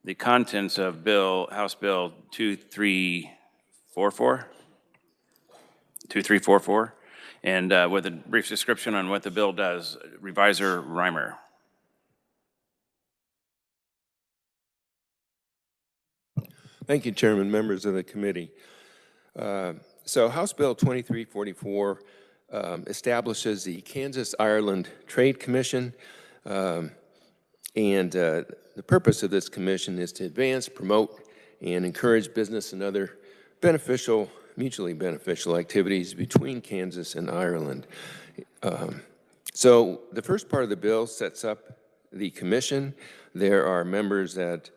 the contents of House Bill 2344, and with a brief description on what the bill does. Reviser Reimer. Thank you, Chairman, members of the committee. So House Bill 2344 establishes the Kansas-Ireland Trade Commission, and the purpose of this commission is to advance, promote, and encourage business and other mutually beneficial activities between Kansas and Ireland. So the first part of the bill sets up the commission. There are members that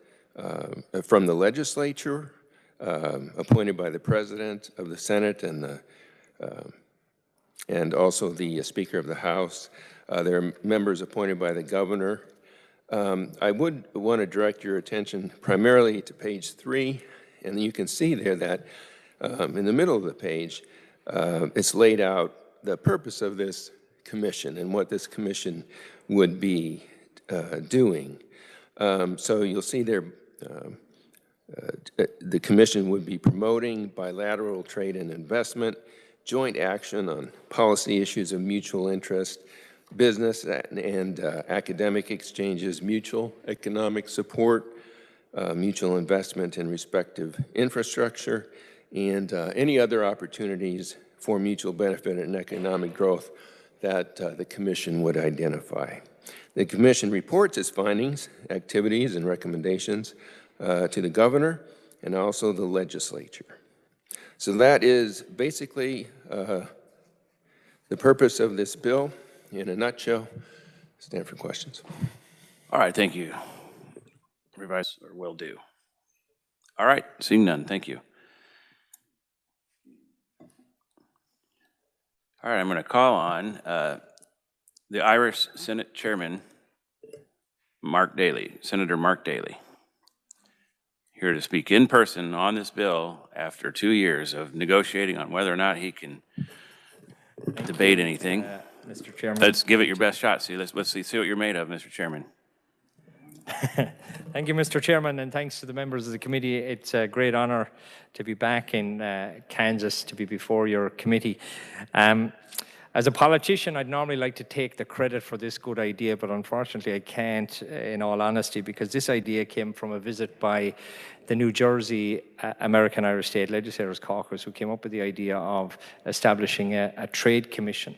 from the legislature, appointed by the President of the Senate and also the Speaker of the House. There are members appointed by the Governor. I would want to direct your attention primarily to page 3, and you can see there that in the middle of the page, it's laid out the purpose of this commission and what this commission would be doing. So you'll see there the commission would be promoting bilateral trade and investment, joint action on policy issues of mutual interest, business and academic exchanges, mutual economic support, mutual investment in respective infrastructure, and any other opportunities for mutual benefit and economic growth that the commission would identify. The commission reports its findings, activities, and recommendations to the governor and also the legislature. So that is basically the purpose of this bill in a nutshell. Stand for questions. All right, thank you. Revise or will do. All right, seeing none, thank you. All right, I'm going to call on the Irish Senate Chairman, Senator Mark Daly, here to speak in person on this bill after 2 years of negotiating on whether or not he can debate anything. Mr. Chairman. Let's give it your best shot. Let's see what you're made of, Mr. Chairman. Thank you, Mr. Chairman, and thanks to the members of the committee. It's a great honor to be back in Kansas, to be before your committee. As a politician, I'd normally like to take the credit for this good idea, but unfortunately I can't, in all honesty, because this idea came from a visit by the New Jersey American Irish State Legislators Caucus, who came up with the idea of establishing a trade commission.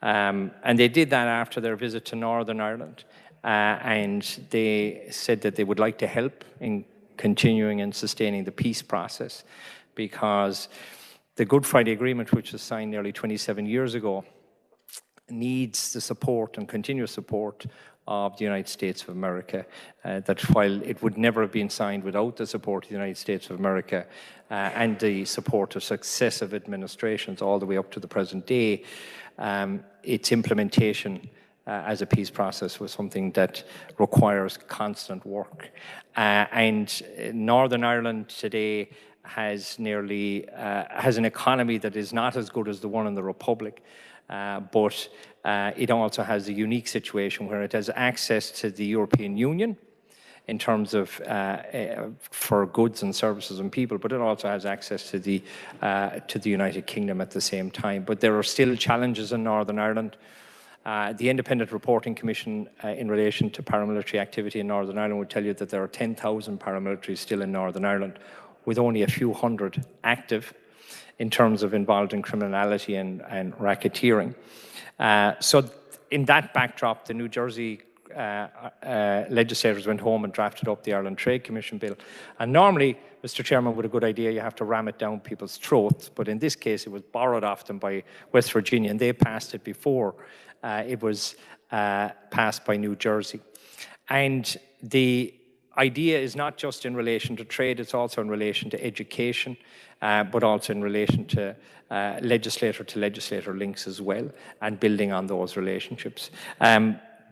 And they did that after their visit to Northern Ireland. And they said that they would like to help in continuing and sustaining the peace process, because the Good Friday Agreement, which was signed nearly 27 years ago, needs the support and continuous support of the United States of America. That while it would never have been signed without the support of the United States of America and the support of successive administrations all the way up to the present day, its implementation as a peace process was something that requires constant work. And Northern Ireland today has has an economy that is not as good as the one in the Republic, but it also has a unique situation where it has access to the European Union in terms of for goods and services and people, but it also has access to the United Kingdom at the same time. But there are still challenges in Northern Ireland. The Independent Reporting Commission in relation to paramilitary activity in Northern Ireland would tell you that there are 10,000 paramilitaries still in Northern Ireland, with only a few hundred active in terms of involved in criminality and racketeering. So in that backdrop, the New Jersey legislators went home and drafted up the Ireland Trade Commission bill. And normally, Mr. Chairman, with a good idea, you have to ram it down people's throats. But in this case, it was borrowed off them by West Virginia, and they passed it before it was passed by New Jersey. And the idea is not just in relation to trade, it's also in relation to education, but also in relation to legislator-to-legislator links as well, and building on those relationships.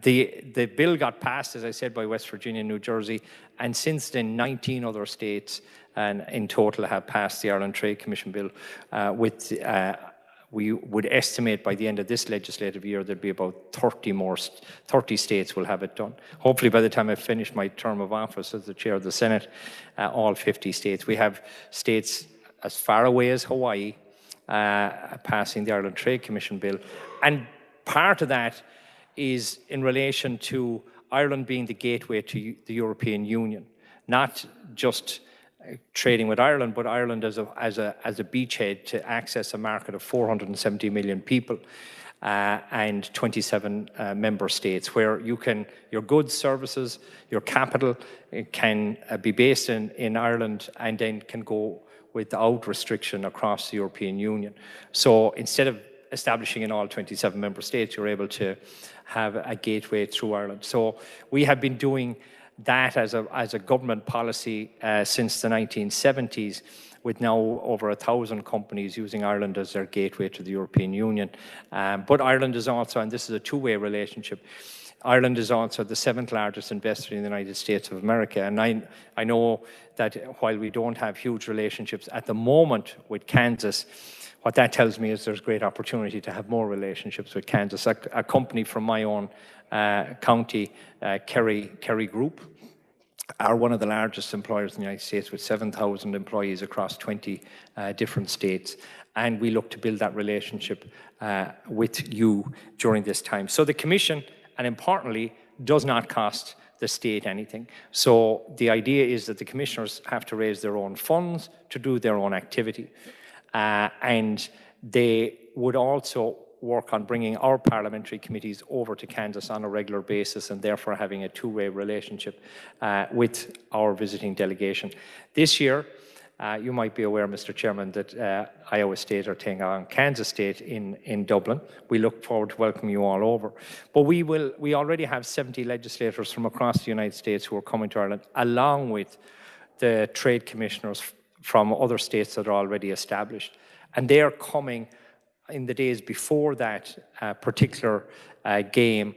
The bill got passed, as I said, by West Virginia and New Jersey, and since then 19 other states in total have passed the Ireland Trade Commission bill, with we would estimate by the end of this legislative year there'd be about 30 states will have it done. Hopefully by the time I finish my term of office as the chair of the Senate, all 50 states. We have states as far away as Hawaii passing the Ireland Trade Commission bill. And part of that is in relation to Ireland being the gateway to the European Union, not just trading with Ireland, but Ireland as a beachhead to access a market of 470 million people and 27 member states, where your goods, services, your capital can be based in Ireland and then can go without restriction across the European Union. So instead of establishing in all 27 member states, you're able to have a gateway through Ireland. So we have been doing that as a government policy since the 1970s, with now over 1,000 companies using Ireland as their gateway to the European Union. But Ireland is also, and this is a two-way relationship, Ireland is also the 7th largest investor in the United States of America. And I know that while we don't have huge relationships at the moment with Kansas, what that tells me is there's great opportunity to have more relationships with Kansas. A company from my own county, Kerry Group, are one of the largest employers in the United States with 7,000 employees across 20 different states. And we look to build that relationship with you during this time. So the Commission, and importantly, does not cost the state anything. So the idea is that the commissioners have to raise their own funds to do their own activity. And they would also work on bringing our parliamentary committees over to Kansas on a regular basis, and therefore having a two-way relationship with our visiting delegation. This year, you might be aware, Mr. Chairman, that Iowa State are taking on Kansas State in Dublin. We look forward to welcoming you all over. But we already have 70 legislators from across the United States who are coming to Ireland, along with the trade commissioners from other states that are already established. And they are coming in the days before that particular game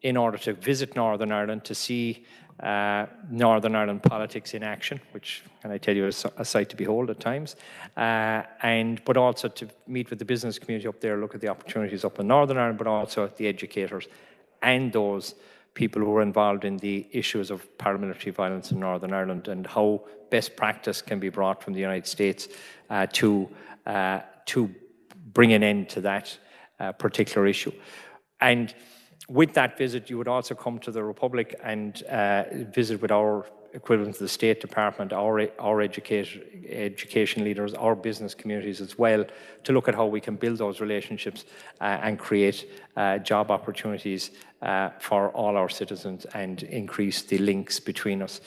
in order to visit Northern Ireland, to see Northern Ireland politics in action, which, can I tell you, is a sight to behold at times, but also to meet with the business community up there, look at the opportunities up in Northern Ireland, but also the educators and those people who are involved in the issues of paramilitary violence in Northern Ireland, and how best practice can be brought from the United States to bring an end to that particular issue. And with that visit, you would also come to the Republic and visit with our equivalent to the State Department, our education leaders, our business communities as well, to look at how we can build those relationships and create job opportunities for all our citizens and increase the links between us.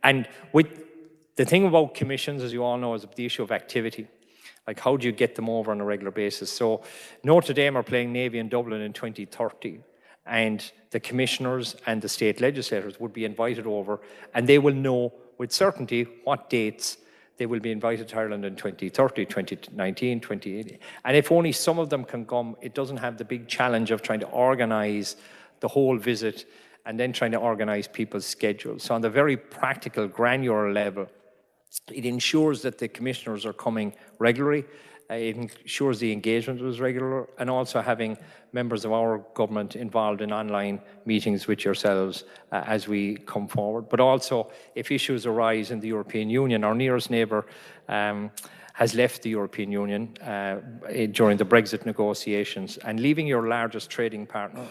And with the thing about commissions, as you all know, is the issue of activity. Like, how do you get them over on a regular basis? So Notre Dame are playing Navy in Dublin in 2030. And the commissioners and the state legislators would be invited over, and they will know with certainty what dates they will be invited to Ireland in 2030, 2019, 2080. And if only some of them can come, it doesn't have the big challenge of trying to organise the whole visit and then trying to organise people's schedules. So on the very practical, granular level, it ensures that the commissioners are coming regularly. It ensures the engagement was regular, and also having members of our government involved in online meetings with yourselves as we come forward. But also, if issues arise in the European Union, our nearest neighbour has left the European Union during the Brexit negotiations, and leaving your largest trading partner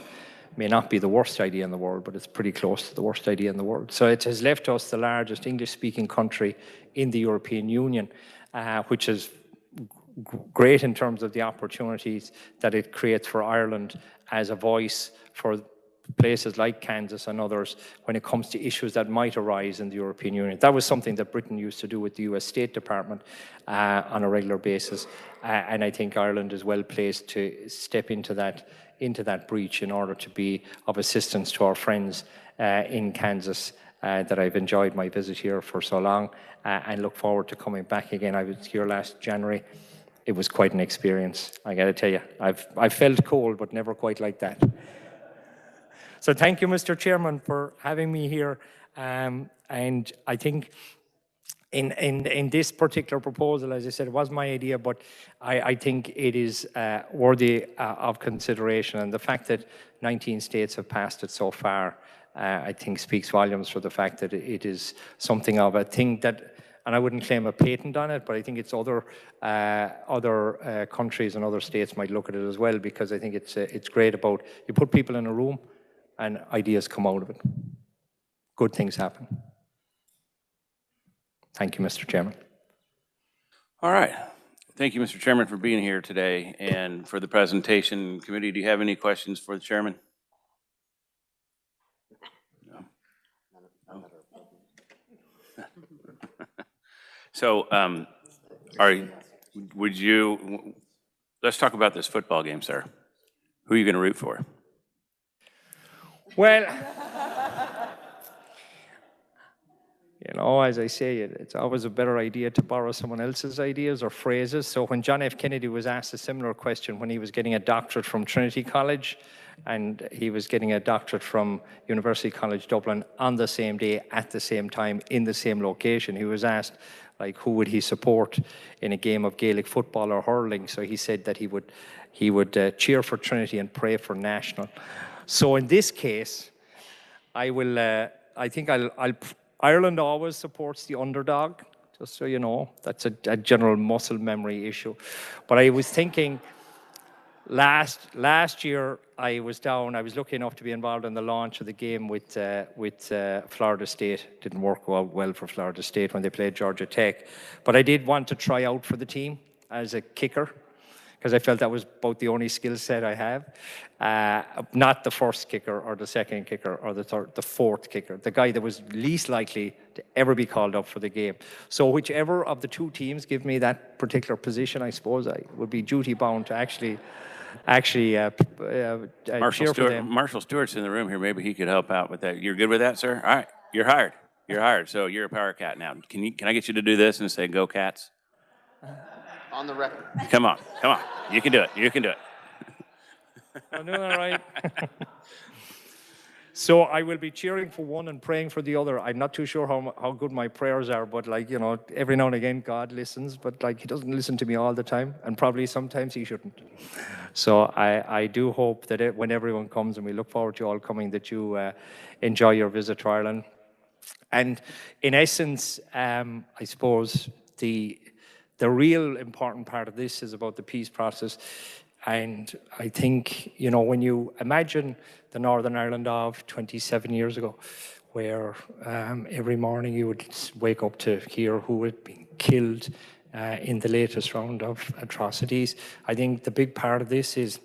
may not be the worst idea in the world, but it's pretty close to the worst idea in the world. So it has left us the largest English-speaking country in the European Union, which is great in terms of the opportunities that it creates for Ireland as a voice for places like Kansas and others when it comes to issues that might arise in the European Union. That was something that Britain used to do with the US State Department on a regular basis, and I think Ireland is well placed to step into that breach in order to be of assistance to our friends in Kansas that I've enjoyed my visit here for so long and look forward to coming back again. I was here last January. It was quite an experience, I got to tell you. I've felt cold, but never quite like that. So thank you, Mr. Chairman, for having me here. And I think in this particular proposal, as I said, it was my idea, but I think it is worthy of consideration. And the fact that 19 states have passed it so far, I think speaks volumes for the fact that it is something of a thing that, and I wouldn't claim a patent on it, but I think it's other countries and other states might look at it as well, because I think it's great about, you put people in a room and ideas come out of it. Good things happen. Thank you, Mr. Chairman. All right. Thank you, Mr. Chairman, for being here today and for the presentation. Committee, do you have any questions for the chairman? No. So, let's talk about this football game, sir. Who are you going to root for? Well, you know, as I say, it's always a better idea to borrow someone else's ideas or phrases. So when John F. Kennedy was asked a similar question when he was getting a doctorate from Trinity College, and he was getting a doctorate from University College Dublin on the same day, at the same time, in the same location, he was asked, like, who would he support in a game of Gaelic football or hurling? So he said that he would cheer for Trinity and pray for National. So in this case, I think Ireland always supports the underdog, just so you know. That's a general muscle memory issue. But I was thinking, last year I was lucky enough to be involved in the launch of the game with Florida State. Didn't work out well for Florida State when they played Georgia Tech. But I did want to try out for the team as a kicker, because I felt that was about the only skill set I have. Not the first kicker or the second kicker or the third, the fourth kicker, the guy that was least likely to ever be called up for the game. So whichever of the two teams give me that particular position, I suppose I would be duty bound to actually cheer for them. Marshall Stewart's in the room here. Maybe he could help out with that. You're good with that, sir? All right, you're hired. You're hired. So you're a power cat now. Can I get you to do this and say, "Go Cats"? On the record. Come on. You can do it. You can do it. I'm doing all right. So I will be cheering for one and praying for the other. I'm not too sure how good my prayers are, but like, you know, every now and again God listens, but like he doesn't listen to me all the time, and probably sometimes he shouldn't. So I do hope that when everyone comes, and we look forward to you all coming, that you enjoy your visit to Ireland. And in essence, I suppose the real important part of this is about the peace process. And I think, you know, when you imagine the Northern Ireland of 27 years ago, where every morning you would wake up to hear who had been killed in the latest round of atrocities, I think the big part of this is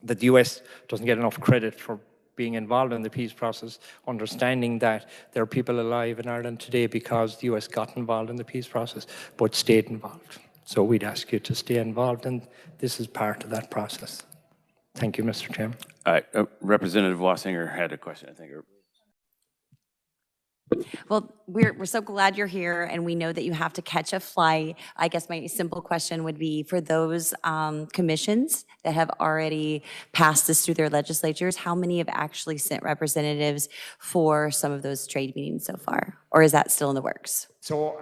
that the US doesn't get enough credit for being involved in the peace process, understanding that there are people alive in Ireland today because the US got involved in the peace process, but stayed involved. So we'd ask you to stay involved, and this is part of that process. Thank you, Mr. Chairman. All right, Representative Wassinger had a question, I think. Well, we're so glad you're here, and we know that you have to catch a flight. I guess my simple question would be, for those commissions that have already passed this through their legislatures, how many have actually sent representatives for some of those trade meetings so far? Or is that still in the works? So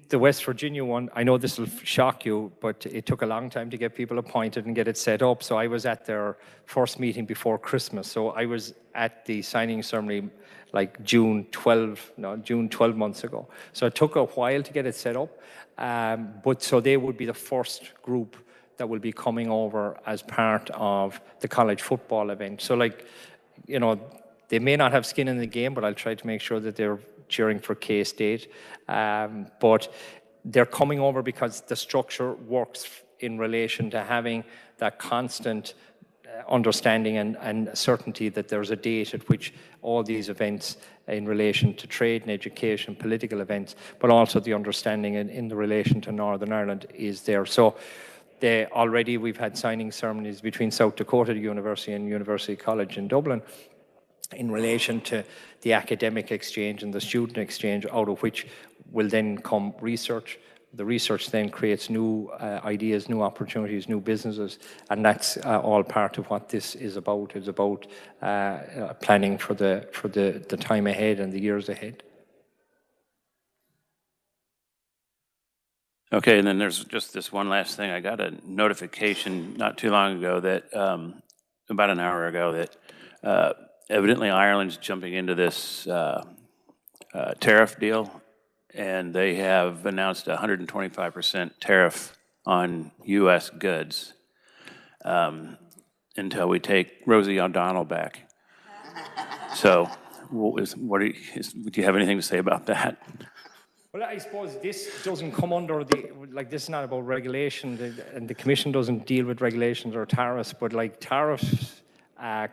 the West Virginia one, I know this will shock you, but it took a long time to get people appointed and get it set up. So I was at their first meeting before Christmas. So I was at the signing ceremony like June 12 months ago. So it took a while to get it set up. But so they would be the first group that will be coming over as part of the college football event. So like, you know, they may not have skin in the game, but I'll try to make sure that they're cheering for K-State. But they're coming over because the structure works in relation to having that constant understanding and certainty that there's a date at which all these events in relation to trade and education, political events, but also the understanding in the relation to Northern Ireland is there. So already we've had signing ceremonies between South Dakota University and University College in Dublin in relation to the academic exchange and the student exchange, out of which will then come research. The research then creates new ideas, new opportunities, new businesses, and that's all part of what this is about. It's about planning for the time ahead and the years ahead. Okay, and then there's just this one last thing. I got a notification not too long ago that, about an hour ago, that evidently Ireland's jumping into this tariff deal, and they have announced a 125% tariff on U.S. goods until we take Rosie O'Donnell back. So, do you have anything to say about that? Well, I suppose this doesn't come under the, like, this is not about regulation, and the Commission doesn't deal with regulations or tariffs, but like tariffs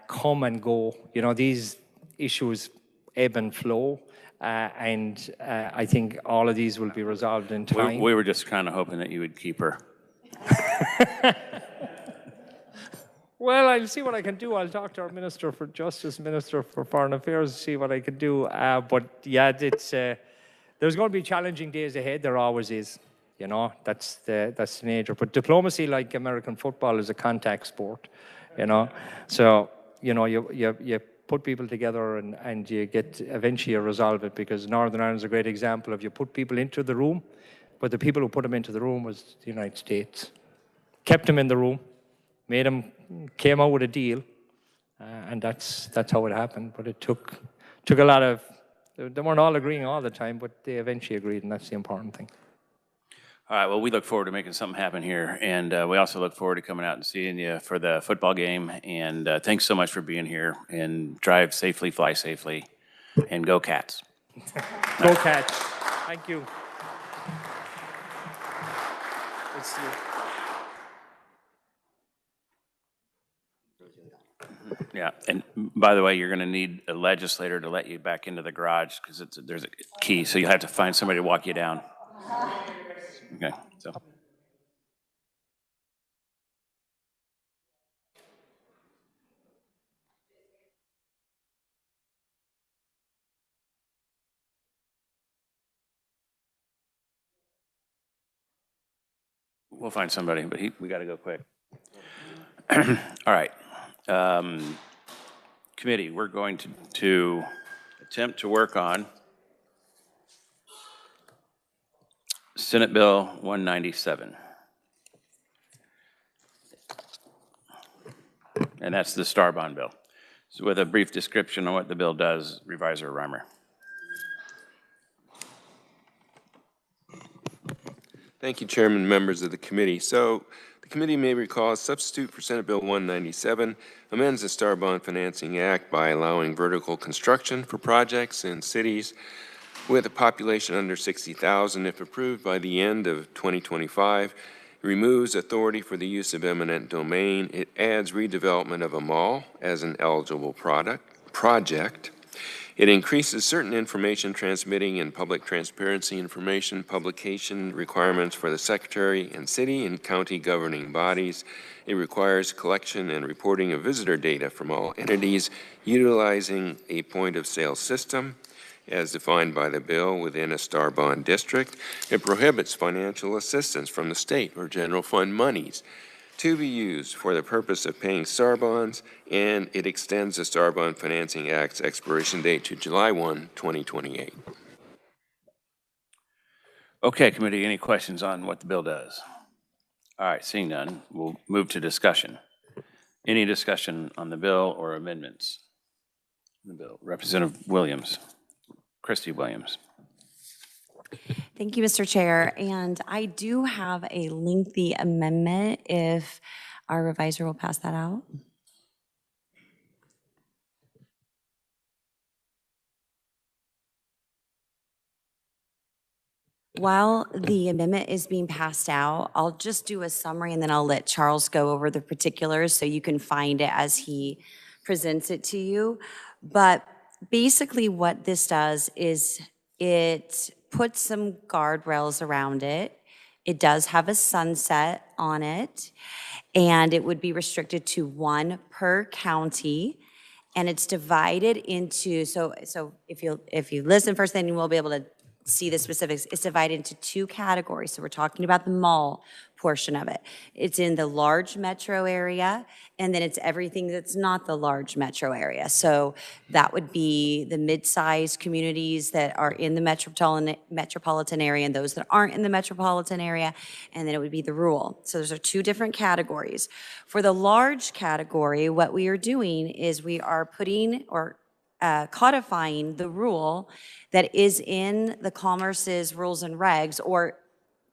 come and go. You know, these issues ebb and flow, and I think all of these will be resolved in time. We were just kind of hoping that you would keep her. Well, I'll see what I can do. I'll talk to our Minister for Justice, Minister for Foreign Affairs, see what I can do. But yeah, it's there's going to be challenging days ahead. There always is. You know, that's the nature. But diplomacy, like American football, is a contact sport. You know, so you know you put people together and you get eventually resolve it, because Northern Ireland's a great example of you put people into the room, but the people who put them into the room was the United States, kept them in the room, made them, came out with a deal, and that's how it happened. But it took a lot of, they weren't all agreeing all the time, but they eventually agreed, and that's the important thing. All right, well, we look forward to making something happen here, and we also look forward to coming out and seeing you for the football game, and thanks so much for being here, and drive safely, fly safely, and go Cats. Go Cats. Thank you. Let's see. Yeah, and by the way, you're going to need a legislator to let you back into the garage, because there's a key, so you have to find somebody to walk you down. Okay, so. We'll find somebody, but we got to go quick. All right. Committee, we're going to attempt to work on Senate Bill 197. And that's the Star Bond bill. So with a brief description on what the bill does, Reviser Reimer. Thank you, Chairman, members of the committee. So the committee may recall a substitute for Senate Bill 197 amends the Star Bond Financing Act by allowing vertical construction for projects in cities with a population under 60,000 if approved by the end of 2025. It removes authority for the use of eminent domain. It adds redevelopment of a mall as an eligible project. It increases certain information transmitting and public transparency information publication requirements for the Secretary and city and county governing bodies. It requires collection and reporting of visitor data from all entities utilizing a point-of-sale system as defined by the bill within a Star Bond district. It prohibits financial assistance from the state or general fund monies to be used for the purpose of paying Star Bonds, and it extends the Star Bond Financing Act's expiration date to July 1, 2028. Okay, committee, any questions on what the bill does? All right, seeing none, we'll move to discussion. Any discussion on the bill or amendments? The bill. Representative Williams, Christy Williams. Thank you, Mr. Chair. And I do have a lengthy amendment if our reviser will pass that out. While the amendment is being passed out, I'll just do a summary and then I'll let Charles go over the particulars so you can find it as he presents it to you. But basically what this does is it puts some guardrails around it. It does have a sunset on it, and it would be restricted to one per county. And it's divided into, so if you listen first, then you will be able to see the specifics. It's divided into two categories. So we're talking about the mall portion of it. It's in the large metro area, and then it's everything that's not the large metro area. So that would be the mid-sized communities that are in the metropolitan area and those that aren't in the metropolitan area, and then it would be the rural. So those are two different categories. For the large category, what we are doing is we are putting or codifying the rule that is in the Commerce's rules and regs, or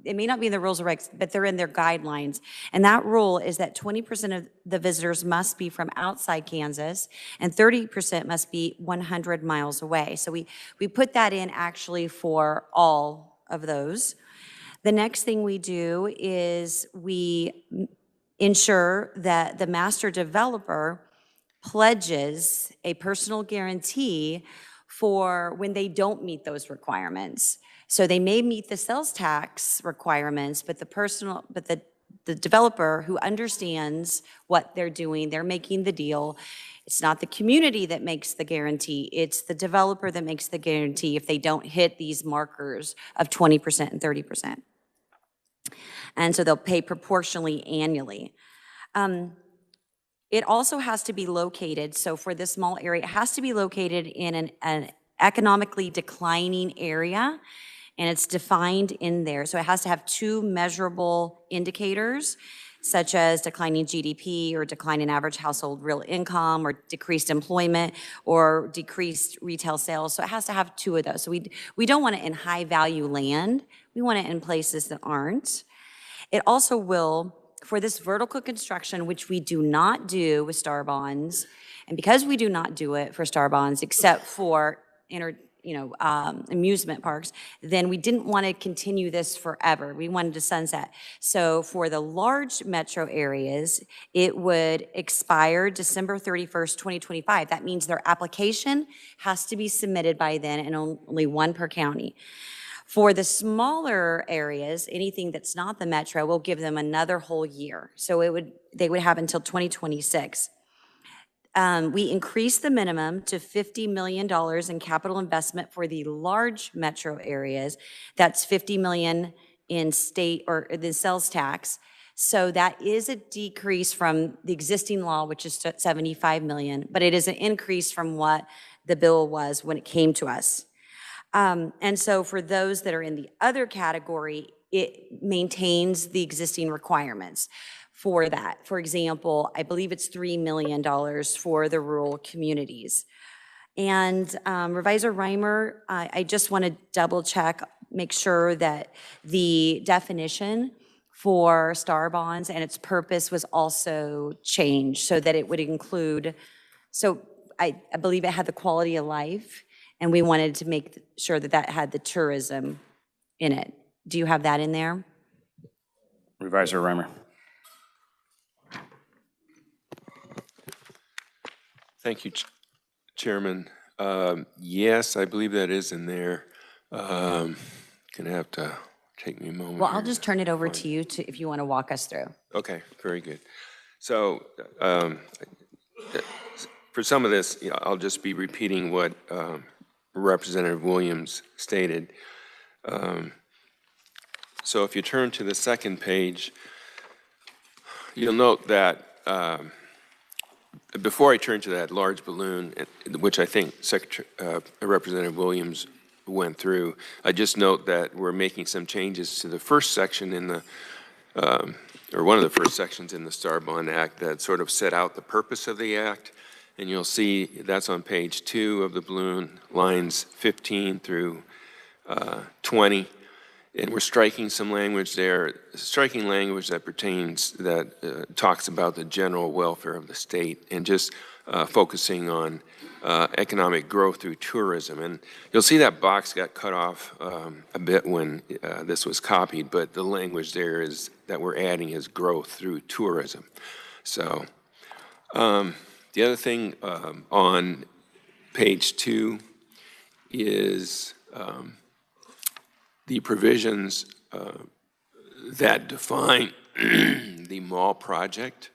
it may not be in the rules or regs, but they're in their guidelines. And that rule is that 20% of the visitors must be from outside Kansas and 30% must be 100 miles away. So we put that in actually for all of those. The next thing we do is we ensure that the master developer pledges a personal guarantee for when they don't meet those requirements. So they may meet the sales tax requirements, but the developer who understands what they're doing, they're making the deal. It's not the community that makes the guarantee, it's the developer that makes the guarantee if they don't hit these markers of 20% and 30%. And so they'll pay proportionally annually. It also has to be located, so for this small area, it has to be located in an economically declining area, and it's defined in there. So it has to have two measurable indicators, such as declining GDP or decline in average household real income or decreased employment or decreased retail sales. So it has to have two of those. So we don't want it in high value land. We want it in places that aren't. It also will, for this vertical construction, which we do not do with star bonds, and because we do not do it for star bonds except for amusement parks, then we didn't want to continue this forever. We wanted to sunset. So for the large metro areas, it would expire December 31st, 2025. That means their application has to be submitted by then, and only one per county. For the smaller areas, anything that's not the metro, we'll give them another whole year. So they would have until 2026. We increased the minimum to $50 million in capital investment for the large metro areas. That's $50 million in state or the sales tax. So that is a decrease from the existing law, which is $75 million, but it is an increase from what the bill was when it came to us. And so for those that are in the other category, it maintains the existing requirements for that. For example, I believe it's $3 million for the rural communities. And Revisor Reimer, I just want to double check, make sure that the definition for star bonds and its purpose was also changed so that it would include, so I believe it had the quality of life, and we wanted to make sure that that had the tourism in it. Do you have that in there? Revisor Reimer. Thank you, Chairman. Yes, I believe that is in there. Gonna have to take me a moment. Well, I'll here. just turn it over to you if you want to walk us through. Okay, very good. So for some of this, I'll just be repeating what Representative Williams stated. So if you turn to the second page, you'll note that before I turn to that large balloon, which I think Representative Williams went through, I just note that we're making some changes to the first section in the, or one of the first sections in the Star Bond Act that sort of set out the purpose of the act. And you'll see that's on page 2 of the balloon, lines 15 through 20. And we're striking some language there, striking language that pertains, that talks about the general welfare of the state and just focusing on economic growth through tourism. And you'll see that box got cut off a bit when this was copied, but the language there is that we're adding is growth through tourism. So the other thing on page 2 is the provisions that define the mall project.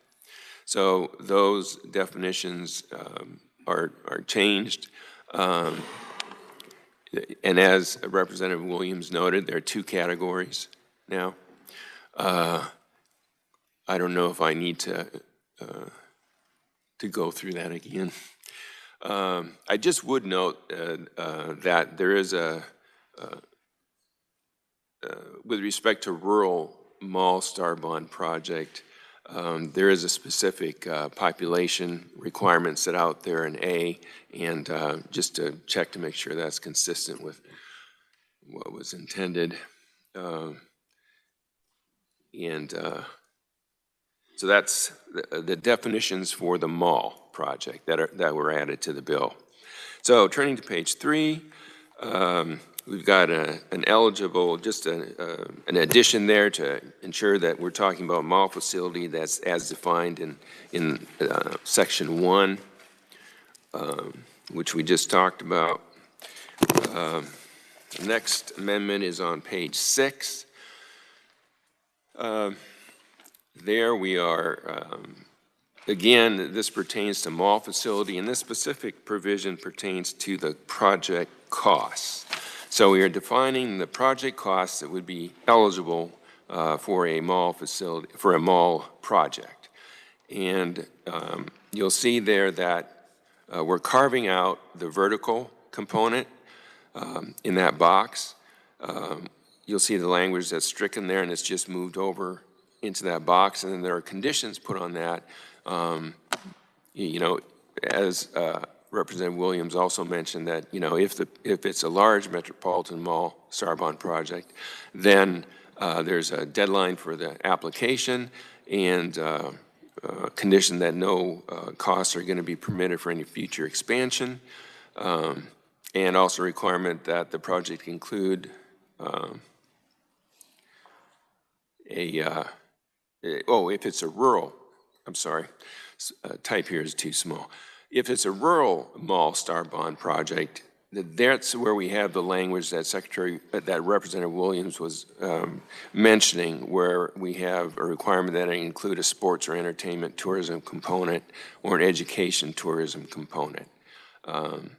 So those definitions are changed. And as Representative Williams noted, there are 2 categories now. I don't know if I need to go through that again. I just would note that there is with respect to rural mall star bond project, there is a specific population requirement set out there in A, and just to check to make sure that's consistent with what was intended. So that's the definitions for the mall project that were added to the bill. So turning to page 3, we've got an eligible, just an addition there to ensure that we're talking about mall facility that's as defined in section 1, which we just talked about. The next amendment is on page 6. There we are, again, this pertains to mall facility, and this specific provision pertains to the project costs. So we are defining the project costs that would be eligible for a mall facility, for a mall project. And you'll see there that we're carving out the vertical component in that box. You'll see the language that's stricken there, and it's just moved over into that box, and then there are conditions put on that. You know, as Representative Williams also mentioned, that if it's a large metropolitan mall star bond project, then there's a deadline for the application, and condition that no costs are going to be permitted for any future expansion, and also requirement that the project include if it's a rural, I'm sorry, type here is too small. If it's a rural mall star bond project, that's where we have the language that Representative Williams was mentioning, where we have a requirement that it include a sports or entertainment tourism component or an education tourism component. An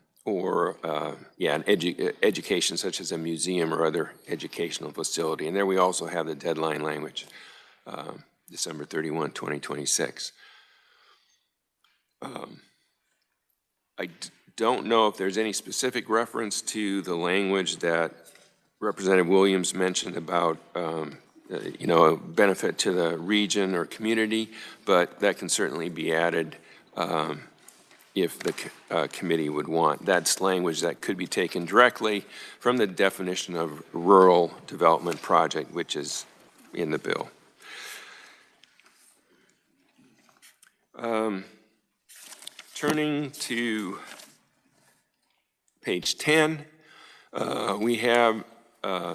education such as a museum or other educational facility. And there we also have the deadline language, December 31, 2026. I don't know if there's any specific reference to the language that Representative Williams mentioned about, a benefit to the region or community, but that can certainly be added if the committee would want. That's language that could be taken directly from the definition of rural development project, which is in the bill. Turning to page 10, we have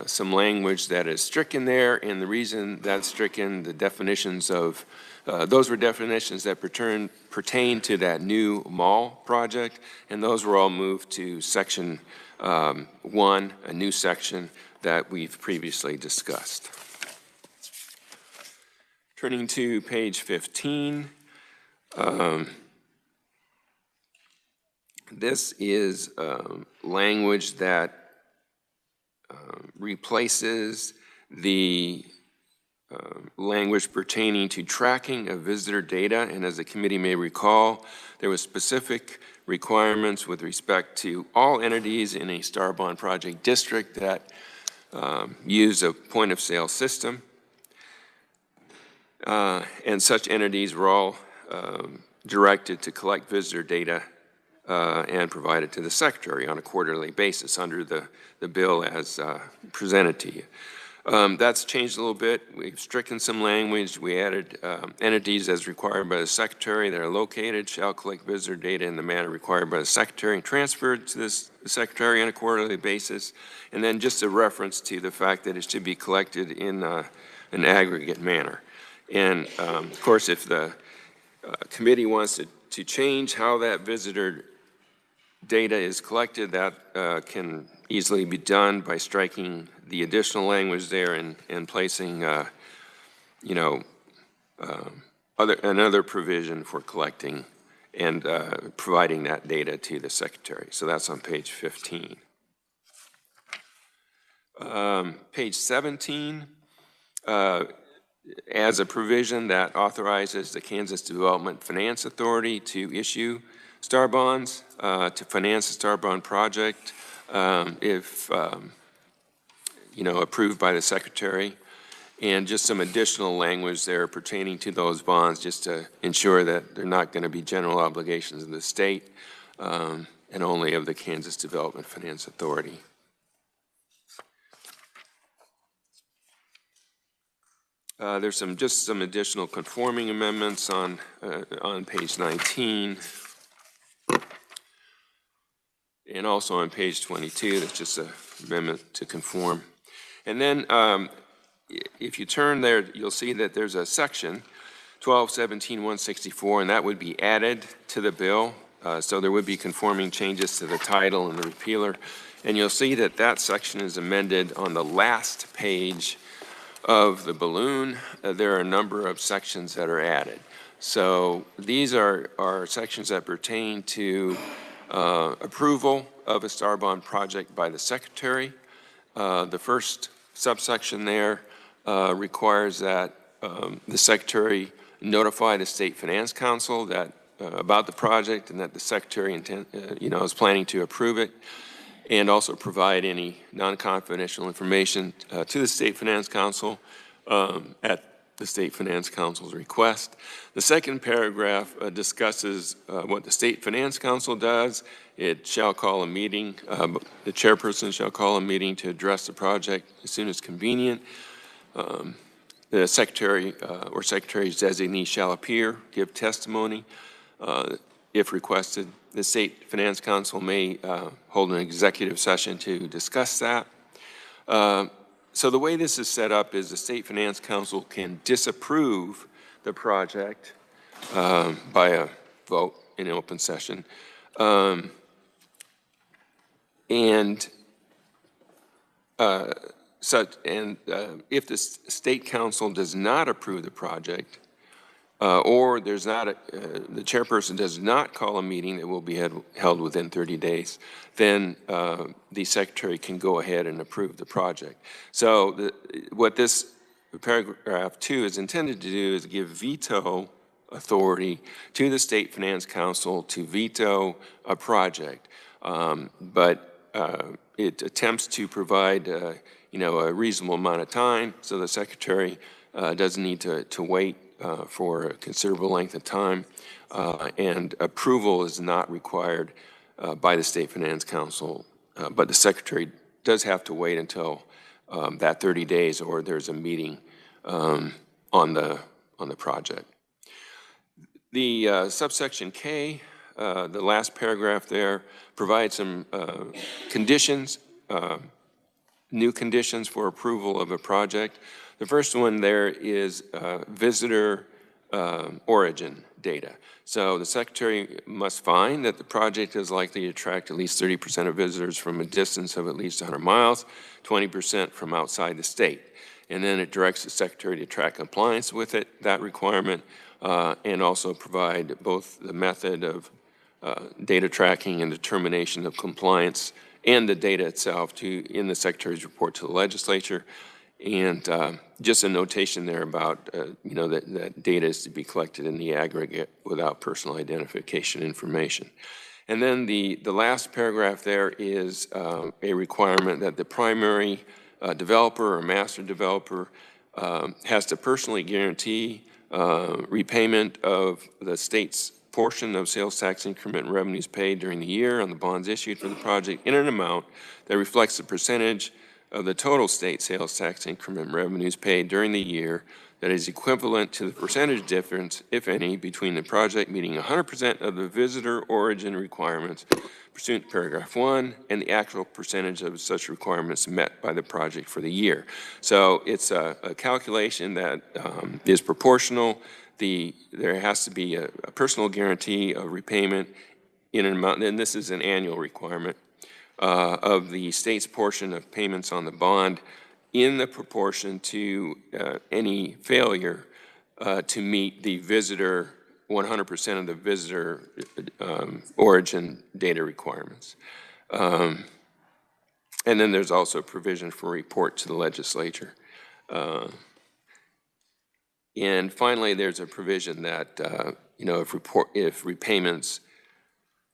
some language that is stricken there, and the reason that's stricken, the definitions of, those were definitions that pertain to that new mall project, and those were all moved to section 1, a new section that we've previously discussed. Turning to page 15, this is language that replaces the language pertaining to tracking of visitor data. And as the committee may recall, there was specific requirements with respect to all entities in a star bond project district that use a point of sale system. And such entities were all directed to collect visitor data and provide it to the Secretary on a quarterly basis under the bill as presented to you. That's changed a little bit. We've stricken some language. We added entities as required by the Secretary that are located shall collect visitor data in the manner required by the Secretary and transferred to the Secretary on a quarterly basis. And then just a reference to the fact that it should be collected in an aggregate manner. And of course, if the committee wants to change how that visitor data is collected, that can easily be done by striking the additional language there and placing, another provision for collecting and providing that data to the Secretary. So that's on page 15. Page 17, as a provision that authorizes the Kansas Development Finance Authority to issue STAR bonds to finance the STAR bond project if approved by the Secretary, and just some additional language there pertaining to those bonds just to ensure that they're not going to be general obligations of the state and only of the Kansas Development Finance Authority. There's just some additional conforming amendments on page 19. And also on page 22, that's just an amendment to conform. And then if you turn there, you'll see that there's a section, 1217-164, and that would be added to the bill. So there would be conforming changes to the title and the repealer. And you'll see that that section is amended on the last page of the balloon. There are a number of sections that are added. So these are sections that pertain to approval of a STAR bond project by the Secretary. The first subsection there requires that the Secretary notify the State Finance Council that about the project and that the Secretary is planning to approve it, and also provide any non-confidential information to the State Finance Council at the State Finance Council's request. The second paragraph discusses what the State Finance Council does. It shall call a meeting, the chairperson shall call a meeting to address the project as soon as convenient. The Secretary or Secretary's designee shall appear, give testimony if requested. The State Finance Council may hold an executive session to discuss that. So the way this is set up is the State Finance Council can disapprove the project by a vote in an open session. If the State Council does not approve the project, or there's not the chairperson does not call a meeting that will be held within 30 days, then the Secretary can go ahead and approve the project. So what this paragraph 2 is intended to do is give veto authority to the State Finance Council to veto a project. But it attempts to provide a reasonable amount of time so the Secretary doesn't need to wait for a considerable length of time, and approval is not required by the State Finance Council, but the Secretary does have to wait until that 30 days or there's a meeting on the project. The subsection K, the last paragraph there, provides some conditions, new conditions for approval of a project. The first one there is visitor origin data. So the Secretary must find that the project is likely to attract at least 30% of visitors from a distance of at least 100 miles, 20% from outside the state. And then it directs the Secretary to track compliance with that requirement, and also provide both the method of data tracking and determination of compliance and the data itself in the Secretary's report to the Legislature. And just a notation there about, that data is to be collected in the aggregate without personal identification information. And then the last paragraph there is a requirement that the primary developer or master developer has to personally guarantee repayment of the state's portion of sales tax increment revenues paid during the year on the bonds issued for the project in an amount that reflects the percentage of the total state sales tax increment revenues paid during the year that is equivalent to the percentage difference, if any, between the project meeting 100% of the visitor origin requirements pursuant to paragraph 1 and the actual percentage of such requirements met by the project for the year. So it's a calculation that is proportional. There has to be a personal guarantee of repayment in an amount, and this is an annual requirement, of the state's portion of payments on the bond in the proportion to any failure to meet the visitor, 100% of the visitor origin data requirements. And then there's also provision for report to the Legislature. And finally, there's a provision that, if repayments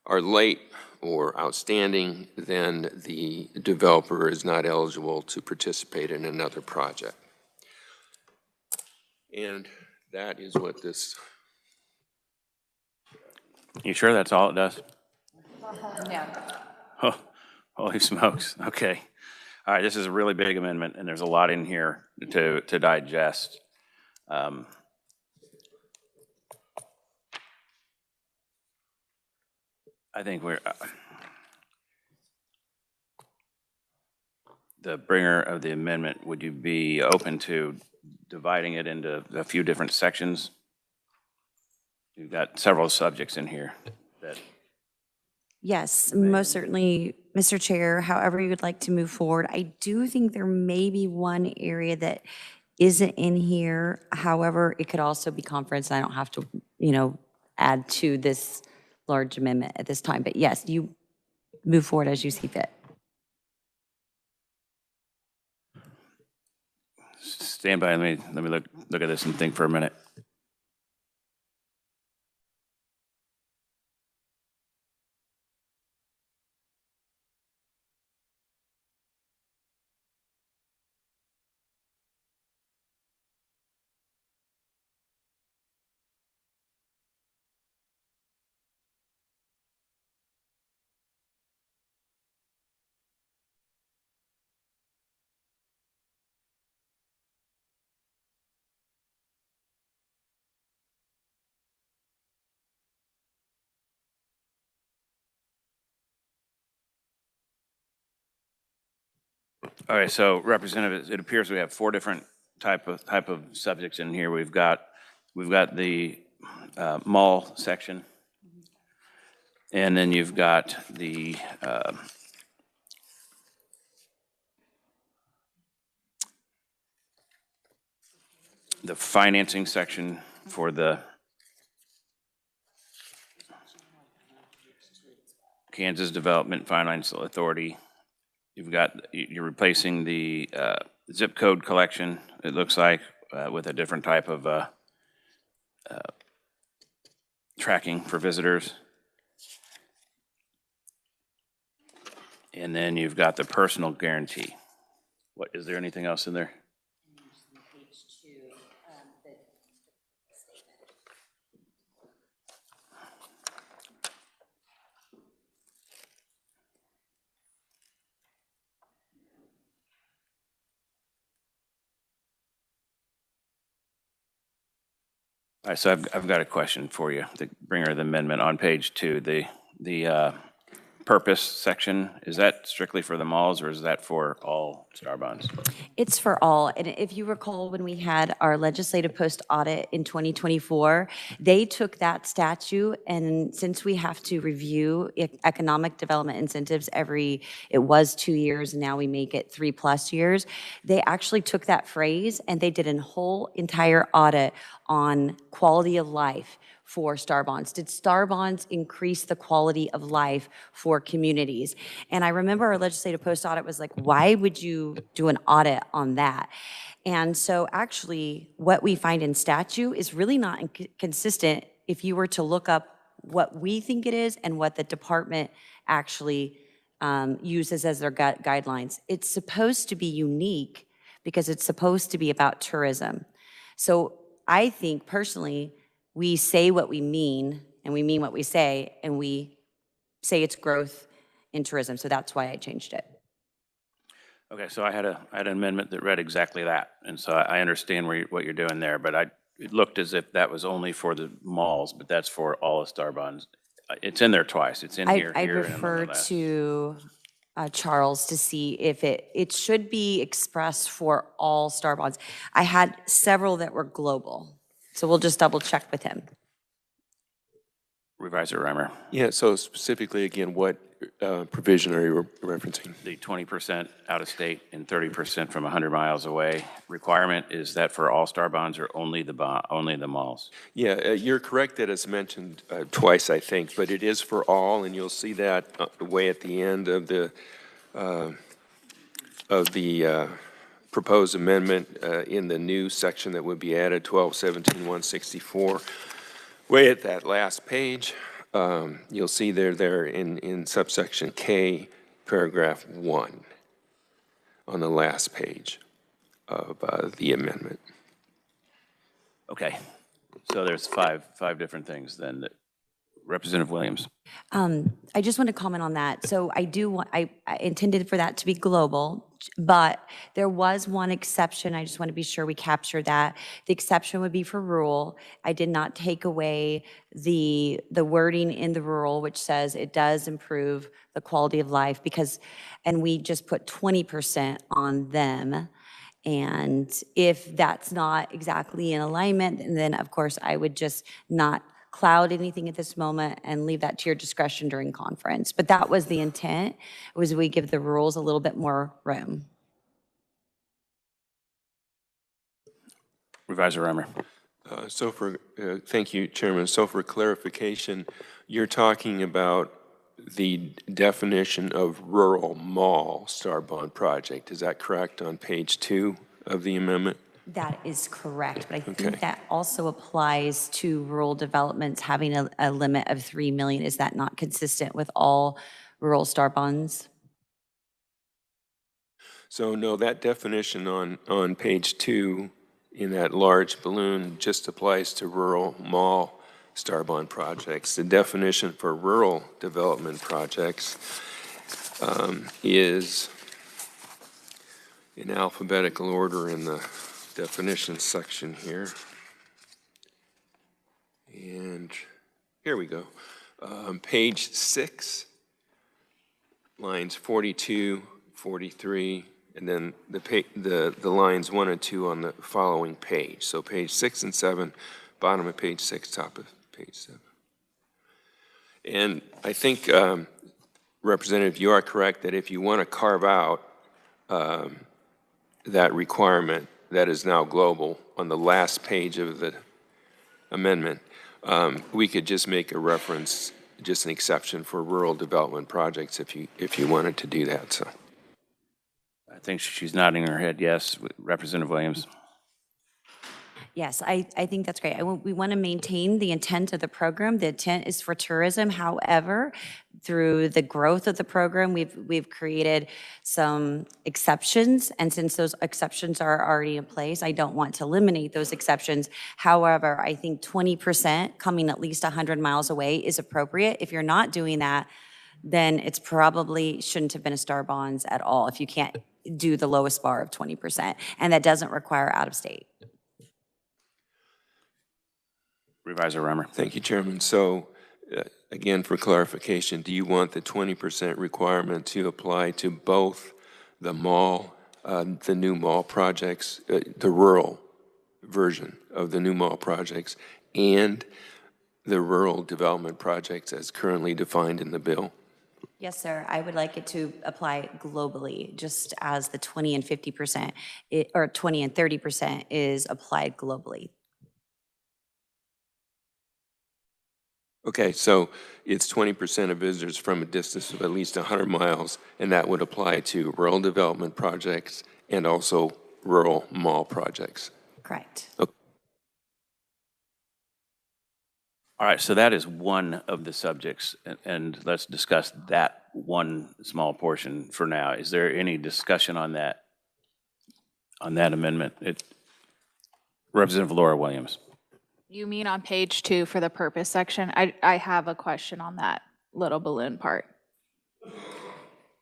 are late or outstanding, then the developer is not eligible to participate in another project. And that is what this, You sure that's all it does? Oh, holy smokes. Okay. All right, this is a really big amendment, and there's a lot in here to digest. I think the bringer of the amendment, would you be open to dividing it into a few different sections? You've got several subjects in here that, Yes, most certainly, Mr. Chair, however you would like to move forward. I do think there may be one area that isn't in here. However, it could also be conferenced, and I don't have to, add to this large amendment at this time. But yes, you move forward as you see fit. stand by, let me look at this and think for a minute. All right, so Representative, it appears we have four different type of subjects in here. We've got the mall section, and then you've got the financing section for the Kansas Development Finance Authority. You're replacing the zip code collection, it looks like, with a different type of tracking for visitors. And then you've got the personal guarantee. What, is there anything else in there? All right, so I've got a question for you, the bringer of the amendment on page 2, the purpose section, is that strictly for the malls or is that for all star bonds? It's for all. And if you recall, when we had our legislative post audit in 2024, they took that statute, and since we have to review economic development incentives it was 2 years, and now we make it 3+ years, they actually took that phrase and they did a whole entire audit on quality of life for star bonds. Did star bonds increase the quality of life for communities? And I remember our legislative post audit was like, why would you do an audit on that? And so actually what we find in statute is really not consistent if you were to look up what we think it is and what the department actually uses as their guidelines. It's supposed to be unique because it's supposed to be about tourism. So I think personally, we say what we mean, and we mean what we say, and we say it's growth in tourism. So that's why I changed it. Okay, so I had an amendment that read exactly that, and so I understand what you're doing there, but it looked as if that was only for the malls, but that's for all of star bonds. It's in there twice. It's in here. I here, and refer on the last. to Charles to see if it should be expressed for all star bonds. I had several that were global. So we'll just double check with him. Revisor Reimer. yeah, so specifically, again, what provision are you referencing? The 20% out of state and 30% from 100 miles away requirement, is that for all star bonds or only the malls? Yeah, you're correct that it's mentioned twice, I think, but it is for all, and you'll see that way at the end of the proposed amendment in the new section that would be added, 1217-164. Way at that last page, you'll see there in subsection K, paragraph 1, on the last page of the amendment. Okay. So there's five different things then that Representative Williams. I just want to comment on that. So I intended for that to be global, but there was one exception. I just want to be sure we capture that. The exception would be for rural. I did not take away the wording in the rural, which says it does improve the quality of life and we just put 20% on them. And if that's not exactly in alignment, then of course I would just not cloud anything at this moment and leave that to your discretion during conference. But that was the intent, was we give the rules a little bit more room. Supervisor Reimer. Thank you, Chairman. So for clarification, you're talking about the definition of rural mall star bond project. Is that correct on page 2 of the amendment? That is correct, but I think that also applies to rural developments having a limit of 3 million. Is that not consistent with all rural star bonds? So no, that definition on page 2 in that large balloon just applies to rural mall star bond projects. The definition for rural development projects is in alphabetical order in the definition section here. And here we go. Page 6, lines 42, 43, and then the lines 1 and 2 on the following page. So page 6 and 7, bottom of page 6, top of page 7. And I think, Representative, you are correct that if you want to carve out that requirement that is now global on the last page of the amendment, we could just make a reference, just an exception for rural development projects if you wanted to do that. So, I think she's nodding her head yes. Representative Williams. Yes, I think that's great. We want to maintain the intent of the program. The intent is for tourism. However, through the growth of the program, we've created some exceptions. And since those exceptions are already in place, I don't want to eliminate those exceptions. However, I think 20% coming at least 100 miles away is appropriate. If you're not doing that, then it's probably shouldn't have been a star bonds at all if you can't do the lowest bar of 20%. And that doesn't require out of state. Supervisor Reimer. thank you, Chairman. So, again, for clarification, do you want the 20% requirement to apply to both the mall, the new mall projects, the rural version of the new mall projects, and the rural development projects as currently defined in the bill? Yes, sir. I would like it to apply globally, just as the 20 and 50%, or 20 and 30% is applied globally. Okay, so it's 20% of visitors from a distance of at least 100 miles, and that would apply to rural development projects and also rural mall projects. Correct. Okay. All right, so that is one of the subjects, and let's discuss that one small portion for now. Is there any discussion on that amendment? Representative Laura Williams. You mean on page 2 for the purpose section? I have a question on that little balloon part.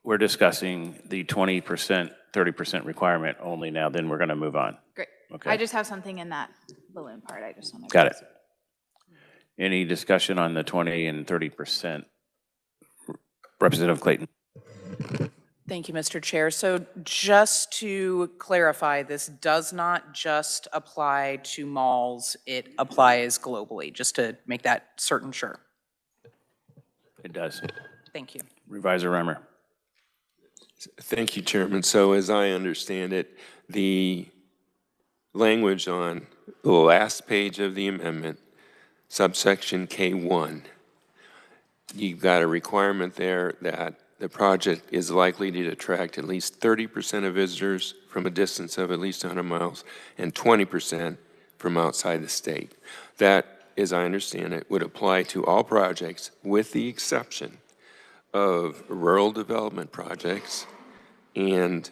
We're discussing the 20%, 30% requirement only now, then we're going to move on. Great. Okay. I just have something in that balloon part. I just want to. Got it. Any discussion on the 20 and 30%? Representative Clayton. Thank you, Mr. Chair. So just to clarify, this does not just apply to malls, it applies globally, just to make that certain sure. It does. Thank you. Revisor Reimer. Thank you, Chairman. So as I understand it, the language on the last page of the amendment, subsection K1, you've got a requirement there that the project is likely to attract at least 30% of visitors from a distance of at least 100 miles and 20% from outside the state. That, as I understand it, would apply to all projects with the exception of rural development projects and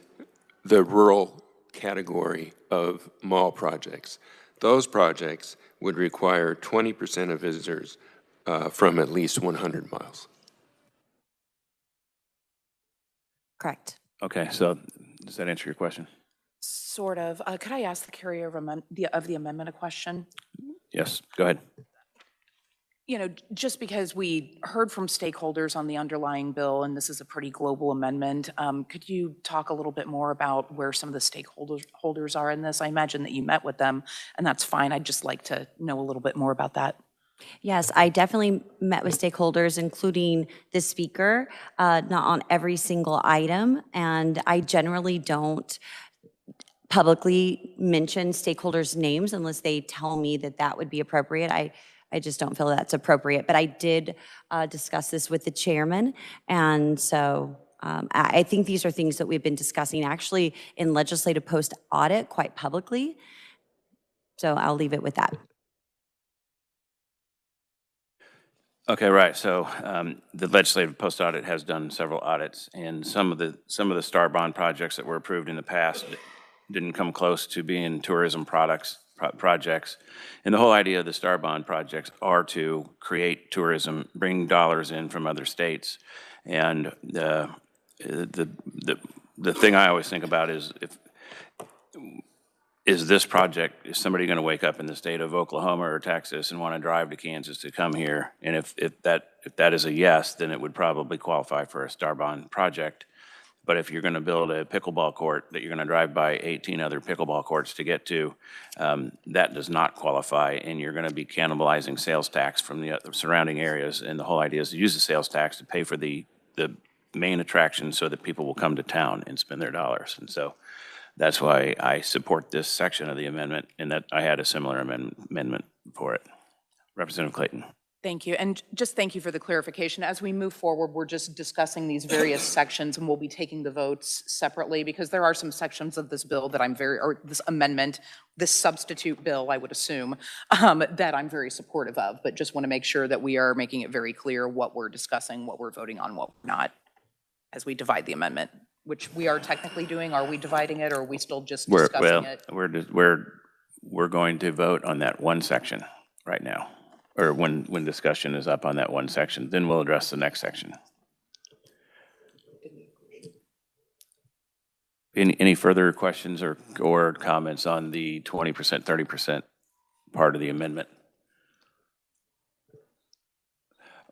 the rural category of mall projects. Those projects would require 20% of visitors from at least 100 miles. Correct. Okay, so does that answer your question? Sort of. Could I ask the carrier of the amendment a question? Yes, go ahead. You know, just because we heard from stakeholders on the underlying bill, and this is a pretty global amendment, could you talk a little bit more about where some of the stakeholders are in this? I imagine that you met with them, and that's fine. I'd just like to know a little bit more about that. Yes, I definitely met with stakeholders, including the speaker, not on every single item, and I generally don't publicly mention stakeholders' names unless they tell me that that would be appropriate. I just don't feel that's appropriate, but I did discuss this with the chairman, and so I think these are things that we've been discussing actually in legislative post-audit quite publicly, so I'll leave it with that. Okay, right. So the legislative post-audit has done several audits, and some of the STAR bond projects that were approved in the past didn't come close to being tourism projects. And the whole idea of the STAR bond projects are to create tourism, bring dollars in from other states. And the thing I always think about is this project, is somebody going to wake up in the state of Oklahoma or Texas and want to drive to Kansas to come here? And if that is a yes, then it would probably qualify for a STAR bond project. But if you're going to build a pickleball court that you're going to drive by 18 other pickleball courts to get to, that does not qualify, and you're going to be cannibalizing sales tax from the surrounding areas. And the whole idea is to use the sales tax to pay for the main attraction so that people will come to town and spend their dollars. And so that's why I support this section of the amendment, and that I had a similar amendment for it. Representative Clayton. Thank you. And just thank you for the clarification. As we move forward, we're just discussing these various sections, and we'll be taking the votes separately because there are some sections of this bill that or this amendment, this substitute bill, I would assume, that I'm very supportive of, but just want to make sure that we are making it very clear what we're discussing, what we're voting on, what we're not, as we divide the amendment, which we are technically doing. Are we dividing it, or are we still just discussing it? We're going to vote on that one section right now, or when discussion is up on that one section, then we'll address the next section. Any further questions or comments on the 20%, 30% part of the amendment?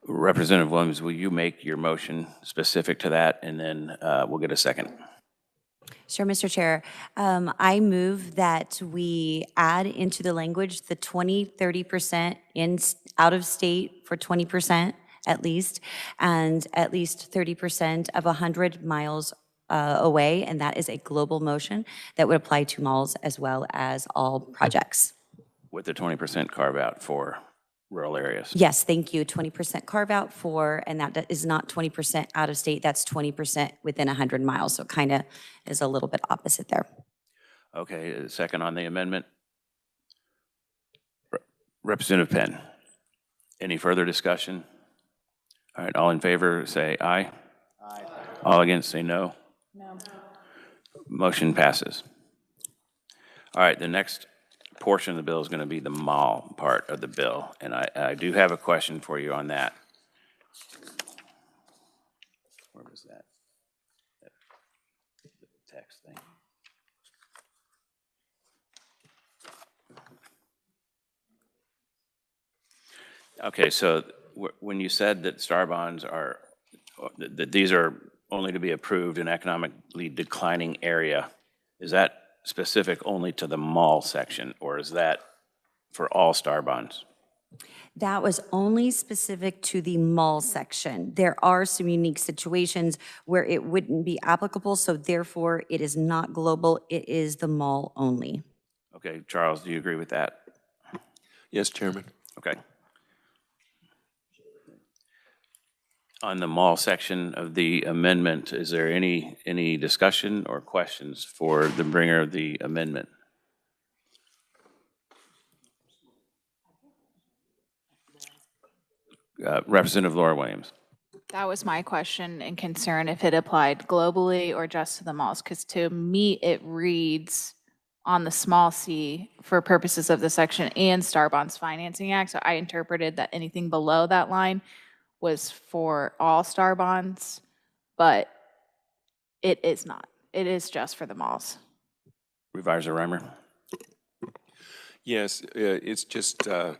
Representative Williams, will you make your motion specific to that, and then we'll get a second? Sure, Mr. Chair. I move that we add into the language the 30% out of state for 20% at least, and at least 30% of 100 miles away, and that is a global motion that would apply to malls as well as all projects. With the 20% carve out for rural areas. Yes, thank you. 20% carve out for, and that is not 20% out of state, that's 20% within 100 miles. So it kind of is a little bit opposite there. Okay, second on the amendment. Representative Penn, any further discussion? All right, all in favor say aye. Aye. All against say no. No. Motion passes. All right, the next portion of the bill is going to be the mall part of the bill, and I do have a question for you on that. Where was that? The text thing. Okay, so when you said that STAR bonds are, that these are only to be approved in economically declining area, is that specific only to the mall section, or is that for all STAR bonds? That was only specific to the mall section. There are some unique situations where it wouldn't be applicable, so therefore it is not global, it is the mall only. Okay, Charles, do you agree with that? Yes, Chairman. Okay. On the mall section of the amendment, is there any discussion or questions for the bringer of the amendment? Representative Laura Williams. That was my question and concern, if it applied globally or just to the malls, because to me, it reads on the small c for purposes of the section and Star Bonds Financing Act. So I interpreted that anything below that line was for all Star Bonds, but it is not. It is just for the malls. Reviser Reimer. Yes, it's just the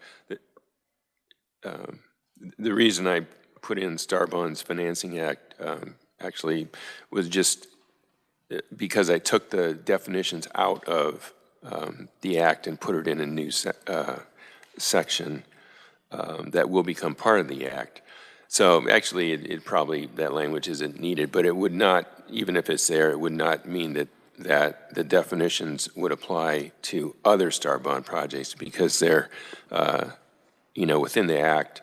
reason I put in Star Bonds Financing Act actually was just because I took the definitions out of the act and put it in a new section that will become part of the act. So actually, it probably, that language isn't needed, but it would not, even if it's there, it would not mean that the definitions would apply to other Star Bond projects because they're, within the act,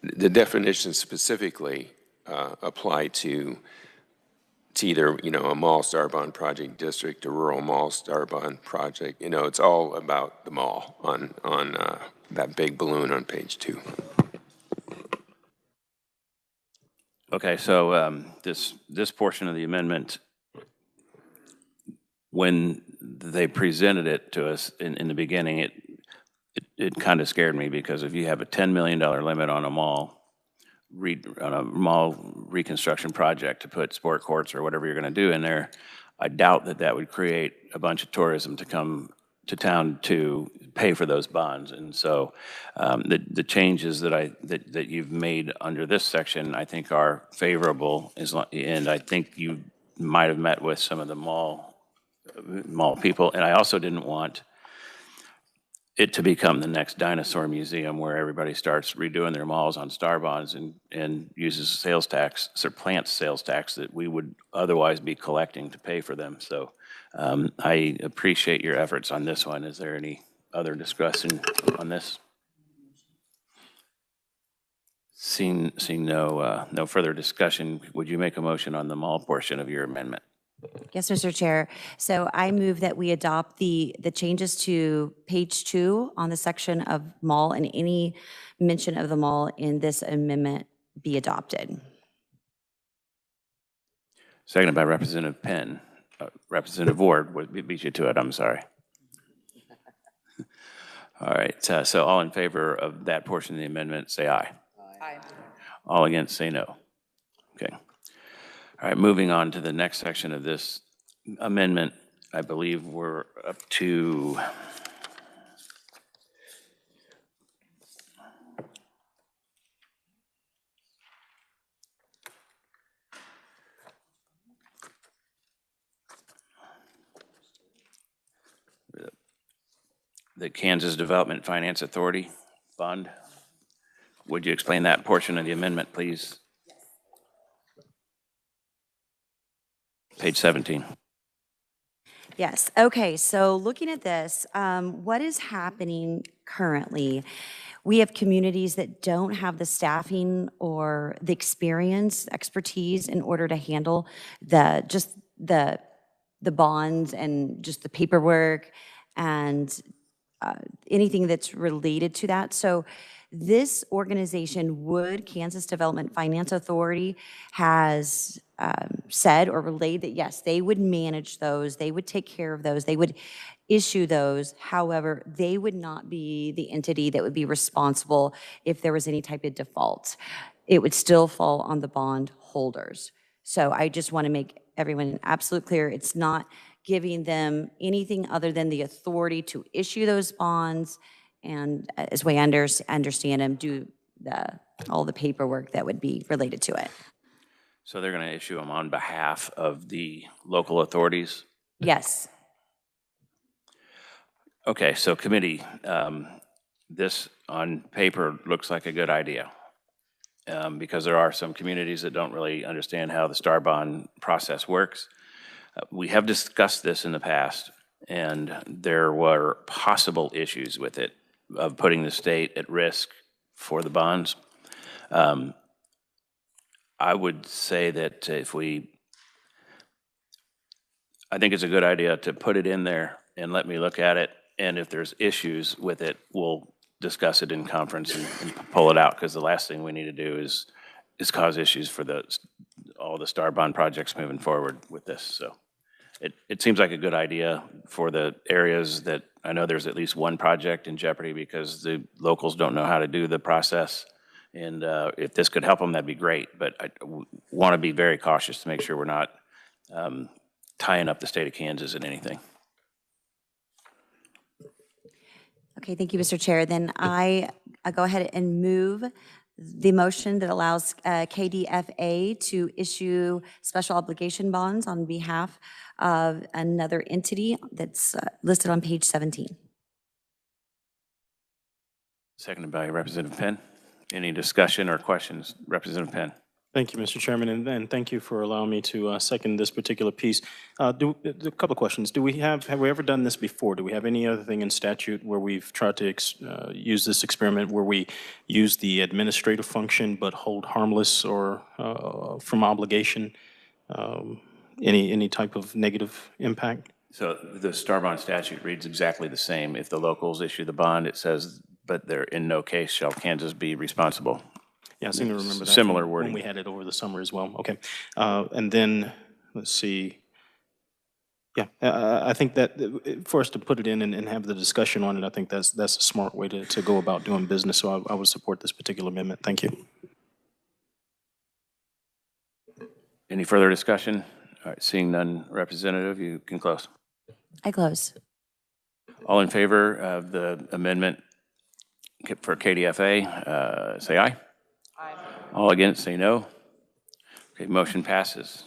the definitions specifically apply to either, a mall Star Bond project district, a rural mall Star Bond project. It's all about the mall on that big balloon on page 2. Okay, so this portion of the amendment, when they presented it to us in the beginning, it kind of scared me because if you have a $10 million limit on a mall reconstruction project to put sport courts or whatever you're going to do in there, I doubt that would create a bunch of tourism to come to town to pay for those bonds. And so the changes that you've made under this section, I think, are favorable. And I think you might have met with some of the mall people. And I also didn't want it to become the next dinosaur museum where everybody starts redoing their malls on Star Bonds and uses sales tax, surplants sales tax that we would otherwise be collecting to pay for them. So I appreciate your efforts on this one. Is there any other discussion on this? Seeing no further discussion, would you make a motion on the mall portion of your amendment? Yes, Mr. Chair. So I move that we adopt the changes to page 2 on the section of mall, and any mention of the mall in this amendment be adopted. Seconded by Representative Penn. Representative Ward beat you to it, I'm sorry. All right, so all in favor of that portion of the amendment, say aye. Aye. All against, say no. Okay. All right, moving on to the next section of this amendment, I believe we're up to the Kansas Development Finance Authority bond. Would you explain that portion of the amendment, please? Page 17. Yes. Okay. So looking at this, what is happening currently? We have communities that don't have the staffing or the expertise in order to handle the bonds and just the paperwork and anything that's related to that. So this organization, Kansas Development Finance Authority, has said or relayed that yes, they would manage those, they would take care of those, they would issue those. However, they would not be the entity that would be responsible if there was any type of default. It would still fall on the bond holders. So I just want to make everyone absolutely clear, it's not giving them anything other than the authority to issue those bonds and, as we understand them, do all the paperwork that would be related to it. So they're going to issue them on behalf of the local authorities? Yes. Okay, so committee, this on paper looks like a good idea because there are some communities that don't really understand how the Star Bond process works. We have discussed this in the past, and there were possible issues with it of putting the state at risk for the bonds. I would say that I think it's a good idea to put it in there and let me look at it. And if there's issues with it, we'll discuss it in conference and pull it out, because the last thing we need to do is cause issues for all the Star Bond projects moving forward with this. So it seems like a good idea for the areas that I know there's at least one project in jeopardy because the locals don't know how to do the process. And if this could help them, that'd be great. But I want to be very cautious to make sure we're not tying up the state of Kansas in anything. Okay, thank you, Mr. Chair. Then I go ahead and move the motion that allows KDFA to issue special obligation bonds on behalf of another entity that's listed on page 17. Seconded by Representative Penn. Any discussion or questions? Representative Penn. Thank you, Mr. Chairman, and thank you for allowing me to second this particular piece. A couple of questions. Have we ever done this before? Do we have any other thing in statute where we've tried to use this experiment where we use the administrative function but hold harmless or from obligation any type of negative impact? So the Star Bond statute reads exactly the same. If the locals issue the bond, it says, but they're in no case shall Kansas be responsible. Yeah, I seem to remember that. Similar wording. When we had it over the summer as well. Okay. And then, let's see. Yeah, I think that for us to put it in and have the discussion on it, I think that's a smart way to go about doing business. So I would support this particular amendment. Thank you. Any further discussion? All right, seeing none, Representative, you can close. I close. All in favor of the amendment for KDFA, say aye. Aye. All against, say no. Okay, motion passes.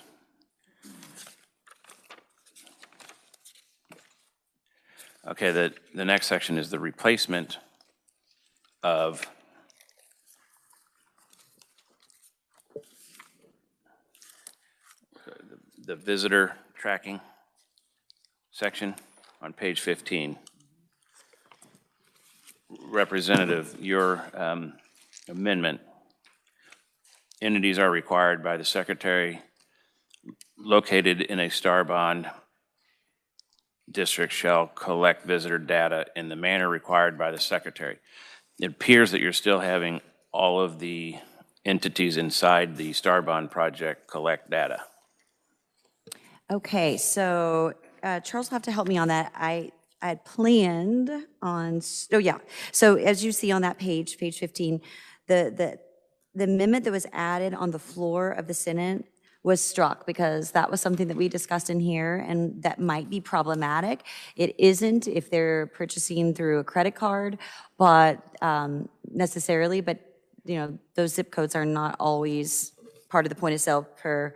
Okay, the next section is the replacement of the visitor tracking section on page 15. Representative, your amendment, entities are required by the Secretary located in a Star Bond district shall collect visitor data in the manner required by the Secretary. It appears that you're still having all of the entities inside the Star Bond project collect data. Okay, so Charles will have to help me on that. I had planned on, oh yeah. So as you see on that page 15, the amendment that was added on the floor of the Senate was struck because that was something that we discussed in here and that might be problematic. It isn't if they're purchasing through a credit card, but necessarily, but you know, those zip codes are not always part of the point of sale per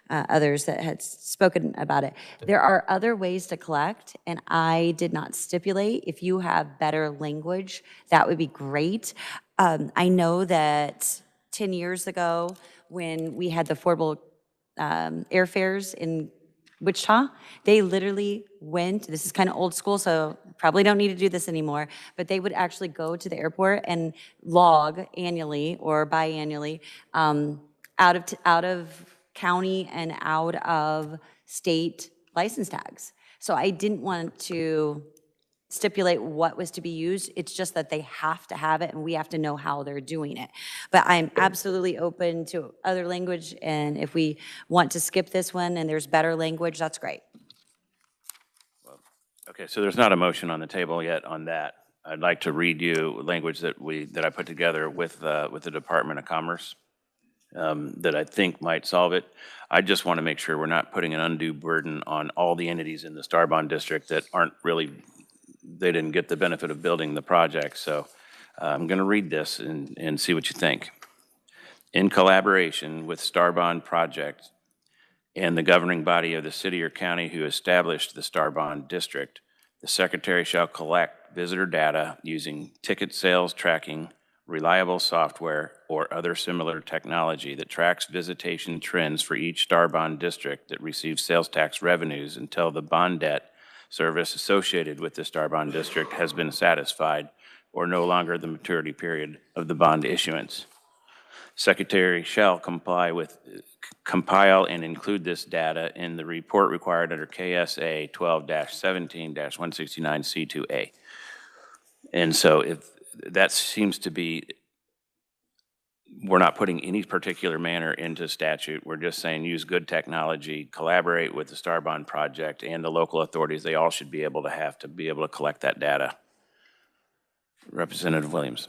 others that had spoken about it. There are other ways to collect, and I did not stipulate. If you have better language, that would be great. I know that 10 years ago, when we had the affordable airfares in Wichita, they literally went, this is kind of old school, so probably don't need to do this anymore, but they would actually go to the airport and log annually or biannually out of county and out of state license tags. So I didn't want to stipulate what was to be used. It's just that they have to have it and we have to know how they're doing it. But I'm absolutely open to other language, and if we want to skip this one and there's better language, that's great. Okay, so there's not a motion on the table yet on that. I'd like to read you language that I put together with the Department of Commerce that I think might solve it. I just want to make sure we're not putting an undue burden on all the entities in the Star Bond district that aren't really, they didn't get the benefit of building the project. So I'm going to read this and see what you think. In collaboration with Star Bond Project and the governing body of the city or county who established the Star Bond district, the Secretary shall collect visitor data using ticket sales tracking, reliable software, or other similar technology that tracks visitation trends for each Star Bond district that receives sales tax revenues until the bond debt service associated with the Star Bond district has been satisfied or no longer the maturity period of the bond issuance. Secretary shall compile and include this data in the report required under KSA 12-17-169C2A. And so if that seems to be, we're not putting any particular manner into statute. We're just saying use good technology, collaborate with the Star Bond Project and the local authorities. They all should be able to collect that data. Representative Williams.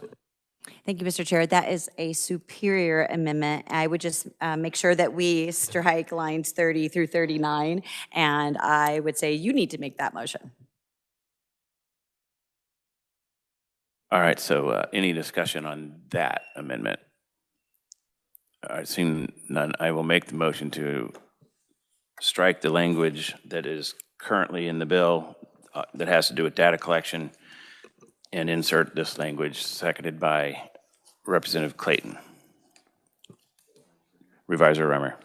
Thank you, Mr. Chair. That is a superior amendment. I would just make sure that we strike lines 30 through 39, and I would say you need to make that motion. All right, so any discussion on that amendment? All right, seeing none, I will make the motion to strike the language that is currently in the bill that has to do with data collection and insert this language, seconded by Representative Clayton. Reviser Remmer.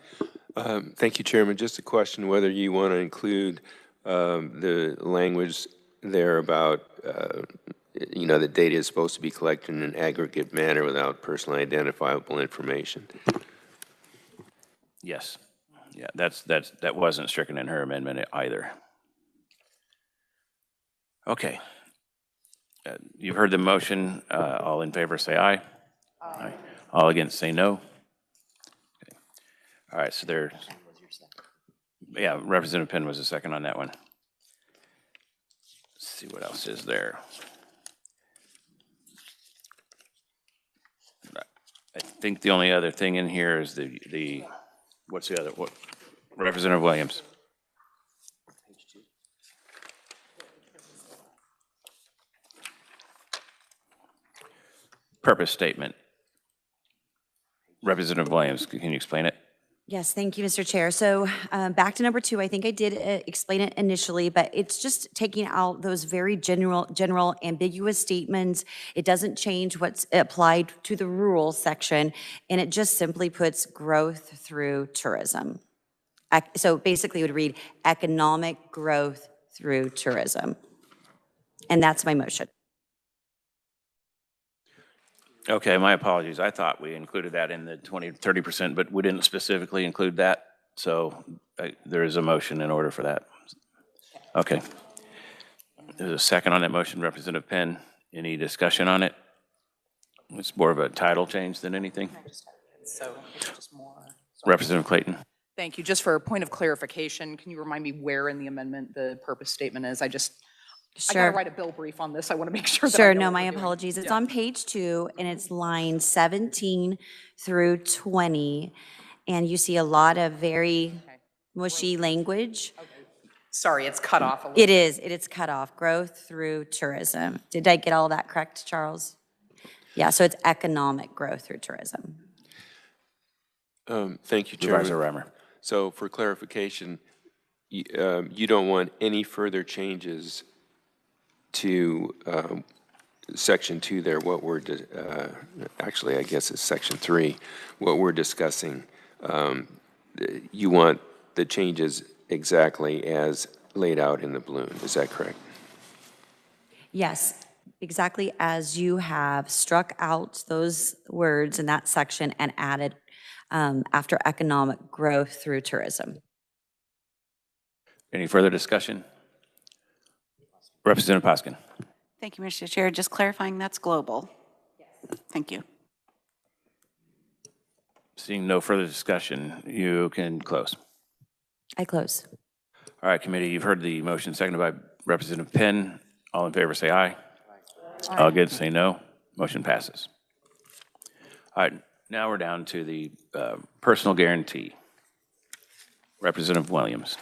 Thank you, Chairman. Just a question whether you want to include the language there about, the data is supposed to be collected in an aggregate manner without personally identifiable information. Yes. Yeah, that wasn't stricken in her amendment either. Okay. You've heard the motion. All in favor say aye. Aye. All against say no. Okay. All right, so there. Yeah, Representative Penn was the second on that one. Let's see what else is there. I think the only other thing in here is the what's the other, what? Representative Williams. Purpose statement. Representative Williams, can you explain it? Yes, thank you, Mr. Chair. So back to number 2, I think I did explain it initially, but it's just taking out those very general ambiguous statements. It doesn't change what's applied to the rural section, and it just simply puts growth through tourism. So basically it would read economic growth through tourism. And that's my motion. Okay, my apologies. I thought we included that in the 30%, but we didn't specifically include that. So there is a motion in order for that. Okay. There's a second on that motion, Representative Penn. Any discussion on it? It's more of a title change than anything. So it's just more. Representative Clayton. Thank you. Just for a point of clarification, can you remind me where in the amendment the purpose statement is? I gotta write a bill brief on this. I want to make sure that I know No, what my we're doing. apologies. It's on page 2, and it's line 17 through 20. And you see a lot of very mushy language. Sorry, it's cut off a little. It is cut off. Growth through tourism. Did I get all that correct, Charles? Yeah, so it's economic growth through tourism. Thank you, Chairman. Supervisor Remmer. So for clarification, you don't want any further changes to Section 2 there, what we're, actually, I guess it's Section 3, what we're discussing. You want the changes exactly as laid out in the balloon. Is that correct? Yes, exactly as you have struck out those words in that section and added after economic growth through tourism. Any further discussion? Representative Poskin. Thank you, Mr. Chair. Just clarifying, that's global. Yes. Thank you. Seeing no further discussion, you can close. I close. All right, committee, you've heard the motion seconded by Representative Penn. All in favor say aye. All against say no. Motion passes. All right, now we're down to the personal guarantee. Representative Williams.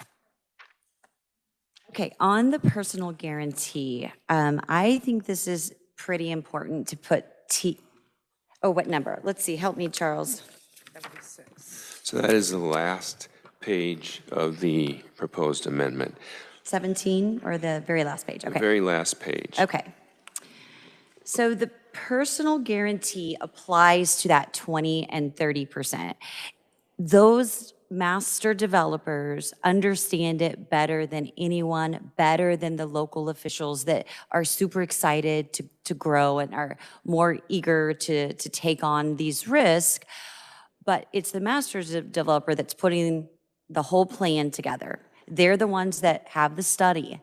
Okay, on the personal guarantee, I think this is pretty important to put what number? Let's see, help me, Charles. 76. So that is the last page of the proposed amendment. 17 or the very last page? Okay. The very last page. Okay. So the personal guarantee applies to that 20 and 30%. Those master developers understand it better than anyone, better than the local officials that are super excited to grow and are more eager to take on these risks. But it's the master developer that's putting the whole plan together. They're the ones that have the study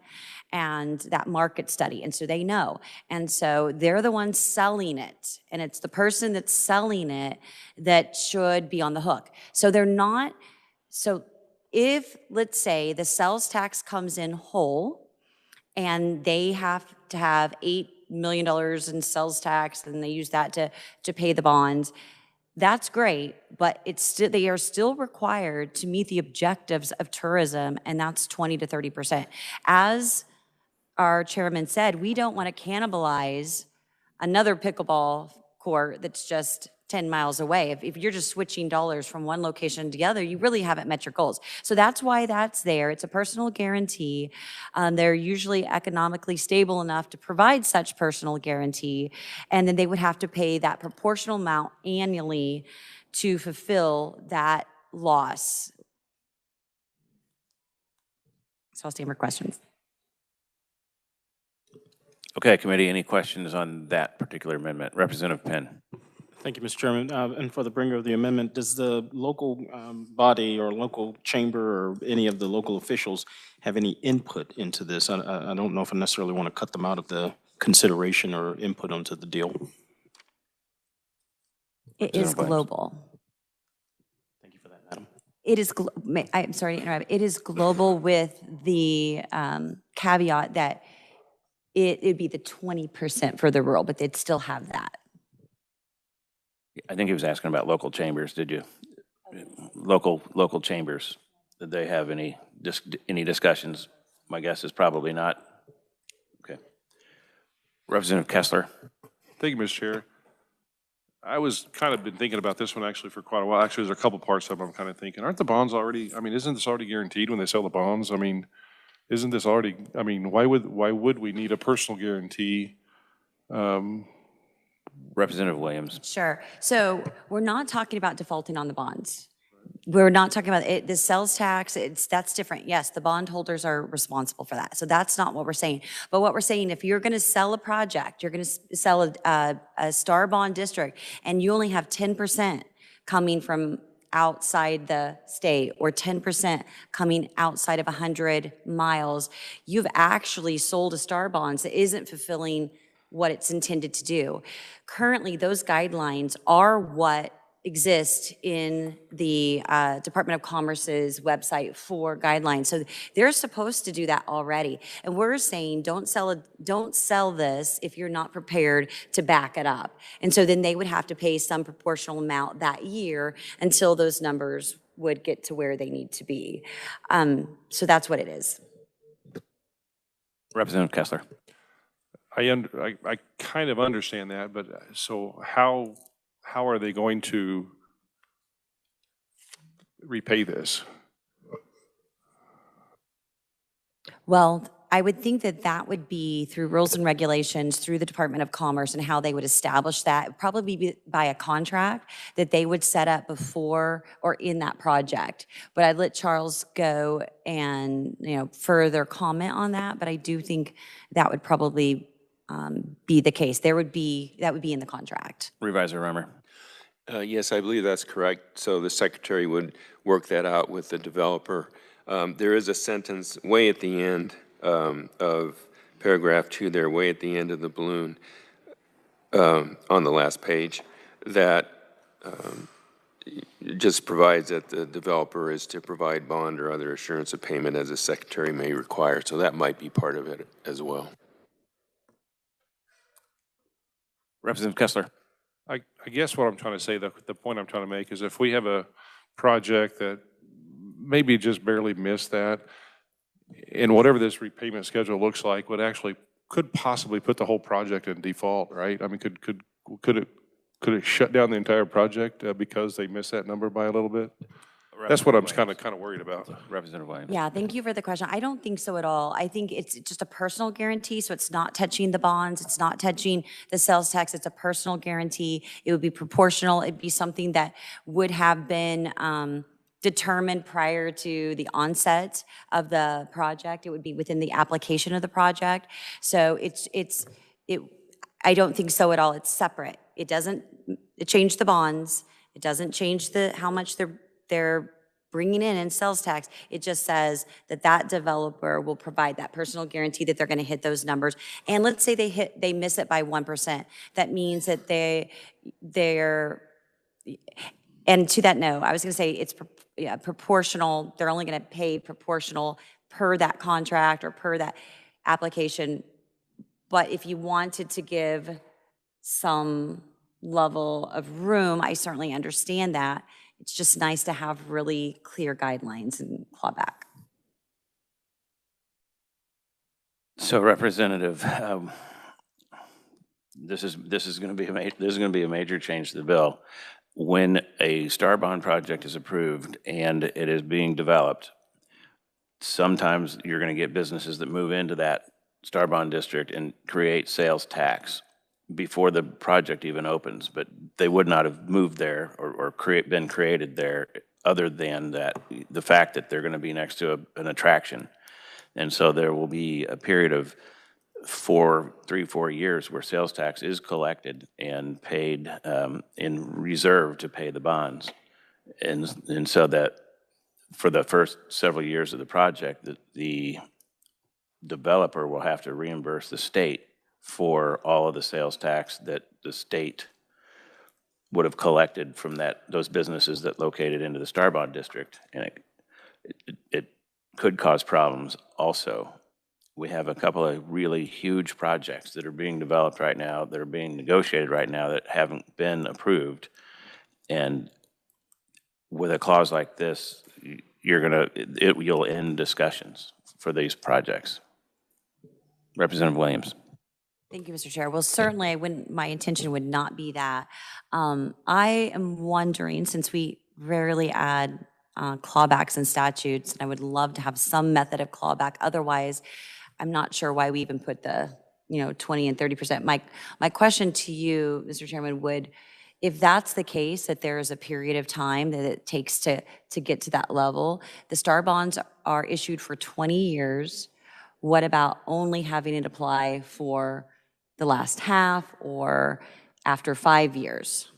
and that market study, and so they know. And so they're the ones selling it, and it's the person that's selling it that should be on the hook. So they're not, so if, let's say, the sales tax comes in whole, and they have to have $8 million in sales tax, and they use that to pay the bonds, that's great, but it's still, they are still required to meet the objectives of tourism, and that's 20 to 30%. As our chairman said, we don't want to cannibalize another pickleball court that's just 10 miles away. If you're just switching dollars from one location to the other, you really haven't met your goals. So that's why that's there. It's a personal guarantee. They're usually economically stable enough to provide such personal guarantee, and then they would have to pay that proportional amount annually to fulfill that loss. So I'll stand for questions. Okay, committee, any questions on that particular amendment? Representative Penn. Thank you, Mr. Chairman. And for the bringer of the amendment, does the local body or local chamber or any of the local officials have any input into this? I don't know if I necessarily want to cut them out of the consideration or input onto the deal. It is global. Thank you for that, madam. It is, I'm sorry to interrupt. It is global with the caveat that it'd be the 20% for the rural, but they'd still have that. I think he was asking about local chambers, did you? Local chambers, did they have any discussions? My guess is probably not. Okay. Representative Kessler. Thank you, Mr. Chair. I was kind of been thinking about this one actually for quite a while. Actually, there's a couple parts of it I'm kind of thinking. Aren't the bonds already, I mean, isn't this already guaranteed when they sell the bonds? I mean, isn't this already, I mean, why would we need a personal guarantee? Representative Williams. Sure. So we're not talking about defaulting on the bonds. We're not talking about it, the sales tax, that's different. Yes, the bondholders are responsible for that. So that's not what we're saying. But what we're saying, if you're going to sell a project, you're going to sell a star bond district, and you only have 10% coming from outside the state or 10% coming outside of 100 miles, you've actually sold a star bonds that isn't fulfilling what it's intended to do. Currently, those guidelines are what exist in the Department of Commerce's website for guidelines. So they're supposed to do that already. And we're saying don't sell this if you're not prepared to back it up. And so then they would have to pay some proportional amount that year until those numbers would get to where they need to be. So that's what it is. Representative Kessler. I kind of understand that, but so how are they going to repay this? Well, I would think that that would be through rules and regulations, through the Department of Commerce, and how they would establish that. It would probably be by a contract that they would set up before or in that project. But I'd let Charles go and further comment on that. But I do think that would probably be the case. That would be in the contract. Revisor Rummer. Yes, I believe that's correct. So the secretary would work that out with the developer. There is a sentence way at the end of paragraph 2 there, way at the end of the balloon on the last page, that just provides that the developer is to provide bond or other assurance of payment as the secretary may require. So that might be part of it as well. Representative Kessler. I guess what I'm trying to say, the point I'm trying to make is if we have a project that maybe just barely missed that, and whatever this repayment schedule looks like could possibly put the whole project in default, right? I mean, could it shut down the entire project because they missed that number by a little bit? That's what I'm kind of worried about. Representative Williams. Yeah, thank you for the question. I don't think so at all. I think it's just a personal guarantee, so it's not touching the bonds, it's not touching the sales tax, it's a personal guarantee. It would be proportional, it'd be something that would have been determined prior to the onset of the project. It would be within the application of the project. So I don't think so at all. It's separate. It doesn't change the bonds. It doesn't change how much they're bringing in sales tax. It just says that developer will provide that personal guarantee that they're going to hit those numbers. And let's say they miss it by 1%. That means that they're, and to that note, I was going to say it's proportional. They're only going to pay proportional per that contract or per that application. But if you wanted to give some level of room, I certainly understand that. It's just nice to have really clear guidelines and clawback. So Representative, this is going to be a major change to the bill. When a star bond project is approved and it is being developed, sometimes you're going to get businesses that move into that star bond district and create sales tax before the project even opens, but they would not have moved there or been created there other than the fact that they're going to be next to an attraction. And so there will be a period of 4 years where sales tax is collected and paid in reserve to pay the bonds. And so that for the first several years of the project, the developer will have to reimburse the state for all of the sales tax that the state would have collected from those businesses that located into the star bond district. And it could cause problems also. We have a couple of really huge projects that are being developed right now, that are being negotiated right now that haven't been approved. And with a clause like this, you'll end discussions for these projects. Representative Williams. Thank you, Mr. Chair. Well, certainly my intention would not be that. I am wondering, since we rarely add clawbacks and statutes, and I would love to have some method of clawback. Otherwise, I'm not sure why we even put the 20 and 30%. My question to you, Mr. Chairman, if that's the case, that there is a period of time that it takes to get to that level, the star bonds are issued for 20 years. What about only having it apply for the last half or after 5 years?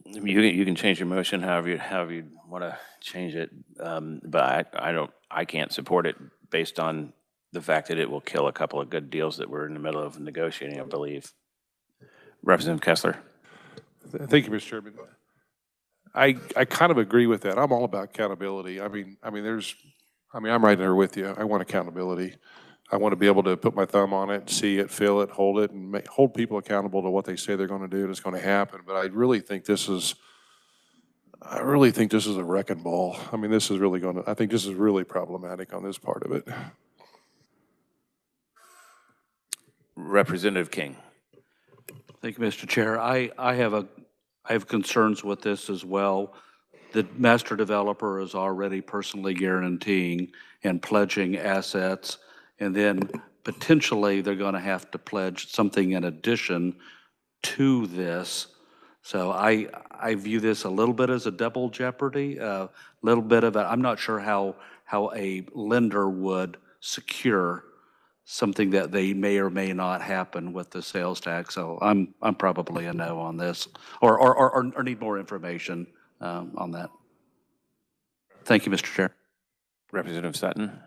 You can change your motion however you want to change it, but I can't support it based on the fact that it will kill a couple of good deals that we're in the middle of negotiating, I believe. Representative Kessler. Thank you, Mr. Chairman. I kind of agree with that. I'm all about accountability. I'm right there with you. I want accountability. I want to be able to put my thumb on it, see it, feel it, hold it, and hold people accountable to what they say they're going to do and it's going to happen. But I really think this is a wrecking ball. I think this is really problematic on this part of it. Representative King. Thank you, Mr. Chair. I have concerns with this as well. The master developer is already personally guaranteeing and pledging assets, and then potentially they're going to have to pledge something in addition to this. So I view this a little bit as a double jeopardy, a little bit of I'm not sure how a lender would secure something that they may or may not happen with the sales tax. So I'm probably a no on this, or need more information on that. Thank you, Mr. Chair. Representative Sutton.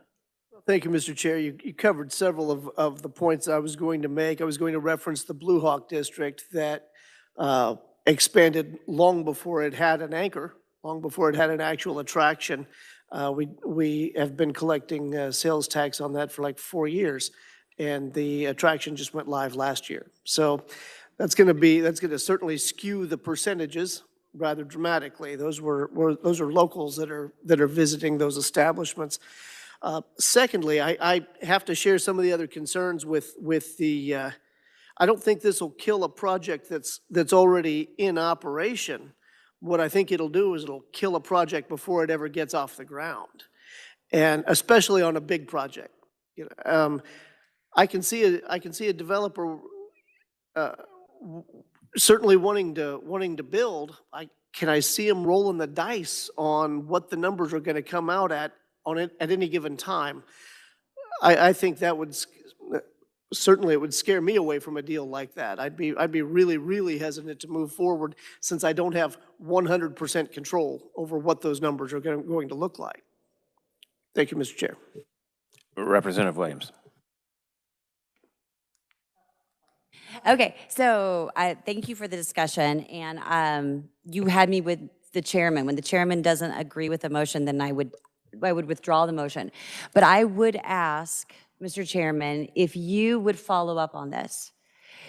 Thank you, Mr. Chair. You covered several of the points I was going to make. I was going to reference the Blue Hawk District that expanded long before it had an anchor, long before it had an actual attraction. We have been collecting sales tax on that for like 4 years, and the attraction just went live last year. So that's going to certainly skew the percentages rather dramatically. Those are locals that are visiting those establishments. Secondly, I have to share some of the other concerns with the. I don't think this will kill a project that's already in operation. What I think it'll do is it'll kill a project before it ever gets off the ground, and especially on a big project. I can see a developer certainly wanting to build, can I see them rolling the dice on what the numbers are going to come out at any given time? I think that would certainly, it would scare me away from a deal like that. I'd be really, really hesitant to move forward since I don't have 100% control over what those numbers are going to look like. Thank you, Mr. Chair. Representative Williams. Okay, so thank you for the discussion, and you had me with the chairman. When the chairman doesn't agree with the motion, then I would withdraw the motion. But I would ask, Mr. Chairman, if you would follow up on this,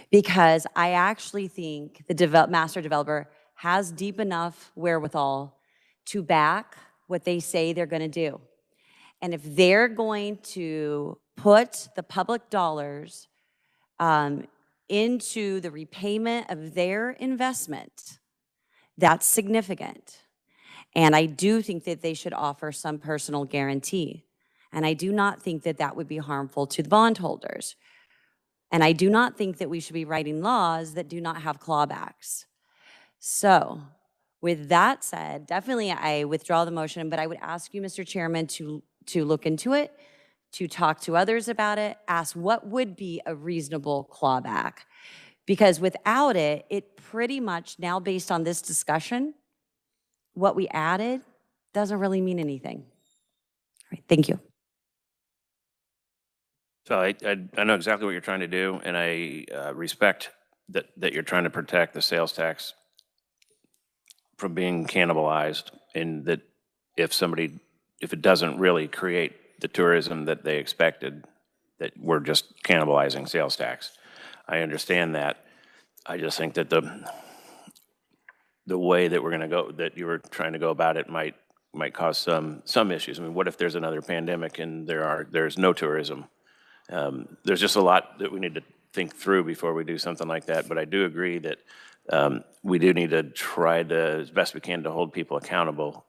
because I actually think the master developer has deep enough wherewithal to back what they say they're going to do. And if they're going to put the public dollars into the repayment of their investment, that's significant. And I do think that they should offer some personal guarantee. And I do not think that that would be harmful to the bondholders. And I do not think that we should be writing laws that do not have clawbacks. So with that said, definitely I withdraw the motion, but I would ask you, Mr. Chairman, to look into it, to talk to others about it, ask what would be a reasonable clawback. Because without it, it pretty much, now based on this discussion, what we added doesn't really mean anything. All right, thank you. So I know exactly what you're trying to do, and I respect that you're trying to protect the sales tax from being cannibalized, and that if it doesn't really create the tourism that they expected, that we're just cannibalizing sales tax. I understand that. I just think that the way that we're going to go, that you were trying to go about it, might cause some issues. I mean, what if there's another pandemic and there's no tourism? There's just a lot that we need to think through before we do something like that. But I do agree that we do need to try as best we can to hold people accountable.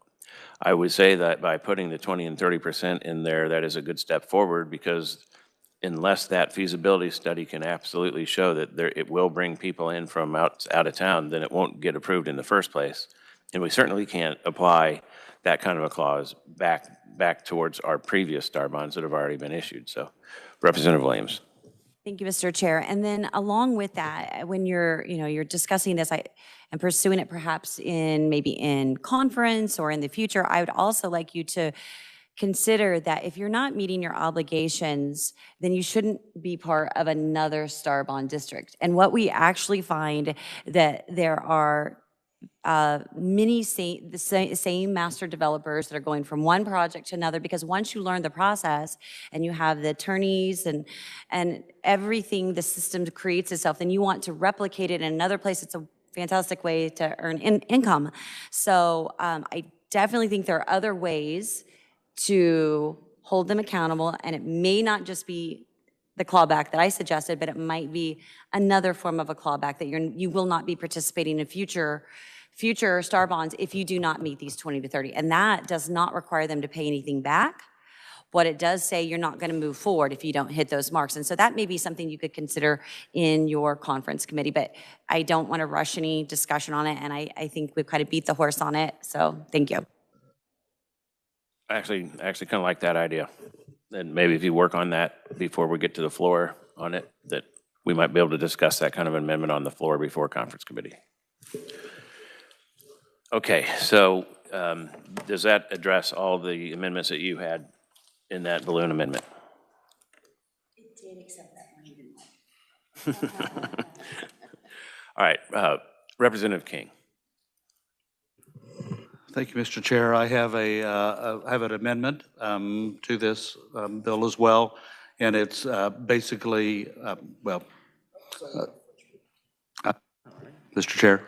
I would say that by putting the 20 and 30% in there, that is a good step forward, because unless that feasibility study can absolutely show that it will bring people in from out of town, then it won't get approved in the first place. And we certainly can't apply that kind of a clause back towards our previous STAR bonds that have already been issued. So, Representative Williams. Thank you, Mr. Chair. And then along with that, when you're discussing this and pursuing it perhaps maybe in conference or in the future, I would also like you to consider that if you're not meeting your obligations, then you shouldn't be part of another STAR bond district. And what we actually find that there are many same master developers that are going from one project to another, because once you learn the process and you have the attorneys and everything, the system creates itself, then you want to replicate it in another place. It's a fantastic way to earn income. So I definitely think there are other ways to hold them accountable, and it may not just be the clawback that I suggested, but it might be another form of a clawback that you will not be participating in future STAR bonds if you do not meet these 20 to 30. And that does not require them to pay anything back. What it does say, you're not going to move forward if you don't hit those marks. And so that may be something you could consider in your conference committee, but I don't want to rush any discussion on it, and I think we've kind of beat the horse on it, so thank you. I actually kind of like that idea. And maybe if you work on that before we get to the floor on it, that we might be able to discuss that kind of amendment on the floor before conference committee. Okay, so does that address all the amendments that you had in that balloon amendment? It did, except that one didn't. All right, Representative King. Thank you, Mr. Chair. I have an amendment to this bill as well, and it's basically, Mr. Chair,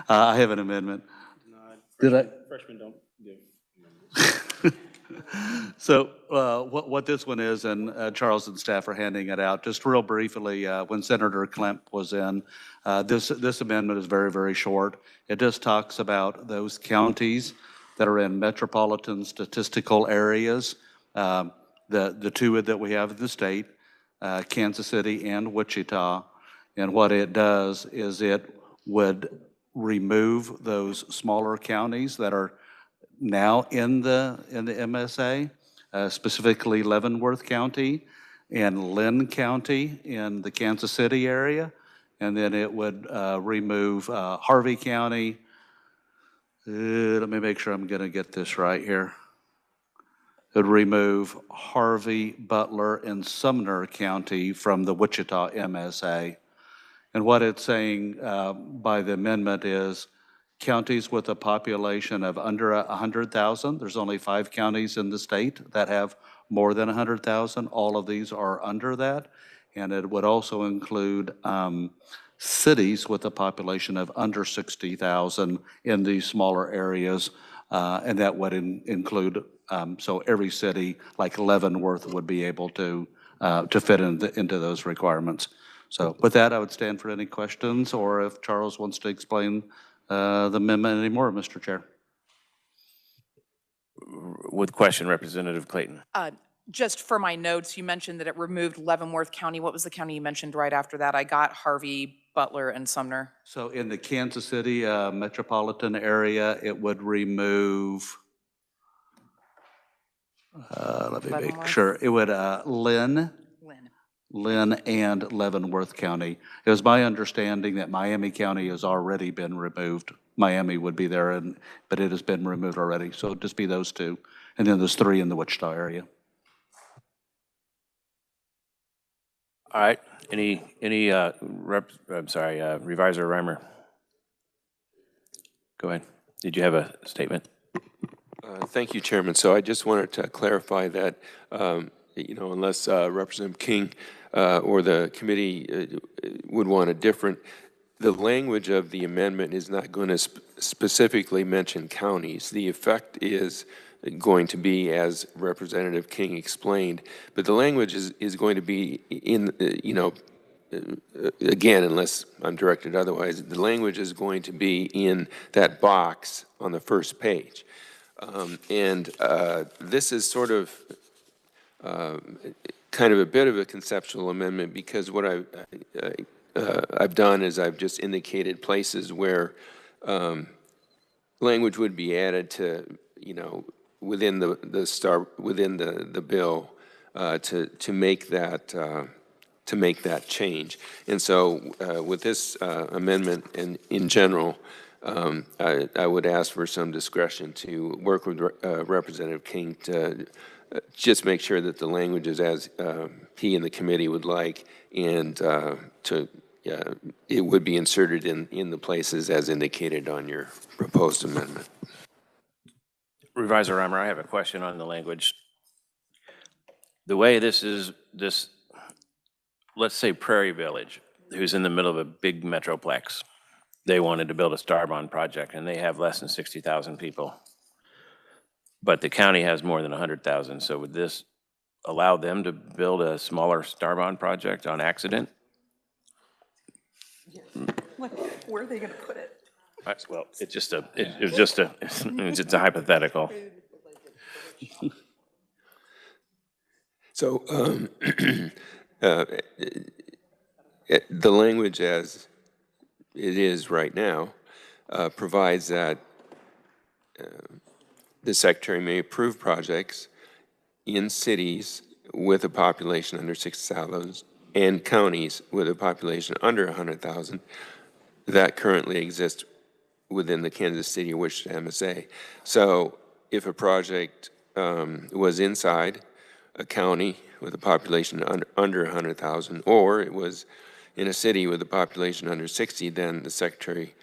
I have an amendment. Did I? Freshmen don't give. So what this one is, and Charles and staff are handing it out, just real briefly, when Senator Klemp was in, this amendment is very, very short. It just talks about those counties that are in metropolitan statistical areas, the two that we have in the state, Kansas City and Wichita, And what it does is it would remove those smaller counties that are now in the MSA, specifically Leavenworth County and Lynn County in the Kansas City area. And then it would remove Harvey County. Let me make sure I'm going to get this right here. It would remove Harvey, Butler, and Sumner County from the Wichita MSA. And what it's saying by the amendment is counties with a population of under 100,000, there's only 5 counties in the state that have more than 100,000. All of these are under that. And it would also include cities with a population of under 60,000 in these smaller areas. And that would include, so every city like Leavenworth would be able to fit into those requirements. So with that, I would stand for any questions, or if Charles wants to explain the amendment anymore, Mr. Chair. With question, Representative Clayton. Just for my notes, you mentioned that it removed Leavenworth County. What was the county you mentioned right after that? I got Harvey, Butler, and Sumner. So in the Kansas City metropolitan area, it would remove, let me make sure, it would Lynn and Leavenworth County. It was my understanding that Miami County has already been removed. Miami would be there, but it has been removed already. So it'd just be those 2. And then there's 3 in the Wichita area. All right. Any Reviser Reimer. Go ahead. Did you have a statement? Thank you, Chairman. So I just wanted to clarify that, unless Representative King or the committee would want a different, the language of the amendment is not going to specifically mention counties. The effect is going to be, as Representative King explained, but the language is going to be in, again, unless I'm directed otherwise, the language is going to be in that box on the first page. This is sort of kind of a bit of a conceptual amendment, because what I've done is I've just indicated places where language would be added to, within the bill to make that change. And so with this amendment and in general, I would ask for some discretion to work with Representative King to just make sure that the language is as he and the committee would like, and it would be inserted in the places as indicated on your proposed amendment. Reviser Reimer, I have a question on the language. The way this is, let's say Prairie Village, who's in the middle of a big metroplex. They wanted to build a Starbond project, and they have less than 60,000 people. But the county has more than 100,000. So would this allow them to build a smaller Starbond project on accident? Where are they going to put it? Well, it's just a hypothetical. So the language as it is right now provides that the Secretary may approve projects in cities with a population under 60,000 and counties with a population under 100,000 that currently exist within the Kansas City or Wichita MSA. So if a project was inside a county with a population under 100,000, or it was in a city with a population under 60, then the Secretary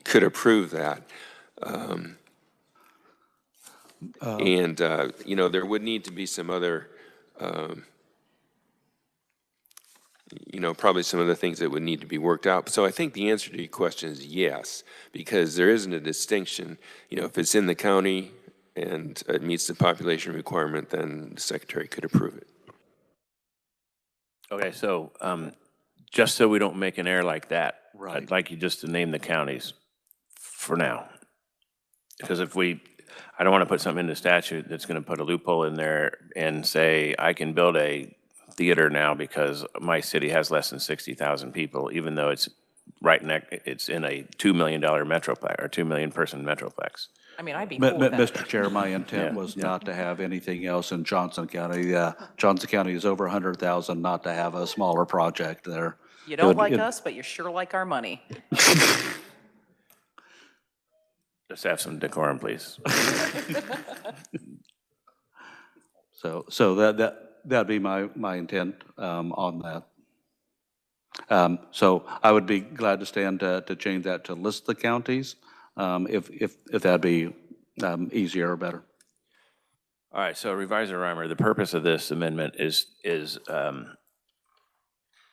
could approve that. There would need to be some other, probably some other things that would need to be worked out. So I think the answer to your question is yes, because there isn't a distinction. If it's in the county and it meets the population requirement, then the Secretary could approve it. Okay, so just so we don't make an error like that, Right. I'd like you just to name the counties for now. Because I don't want to put something in the statute that's going to put a loophole in there and say, I can build a theater now because my city has less than 60,000 people, even though it's it's in a $2 million metroplex or 2 million person metroplex. I mean, I'd be cool with that. Mr. Chair, my intent Yeah. was not to have anything else in Johnson County. Johnson County is over 100,000, not to have a smaller project there. You don't like us, but you sure like our money. Just have some decorum, please. So that'd be my intent on that. So I would be glad to stand to change that to list the counties, if that'd be easier or better. All right, so Reviser Reimer, the purpose of this amendment is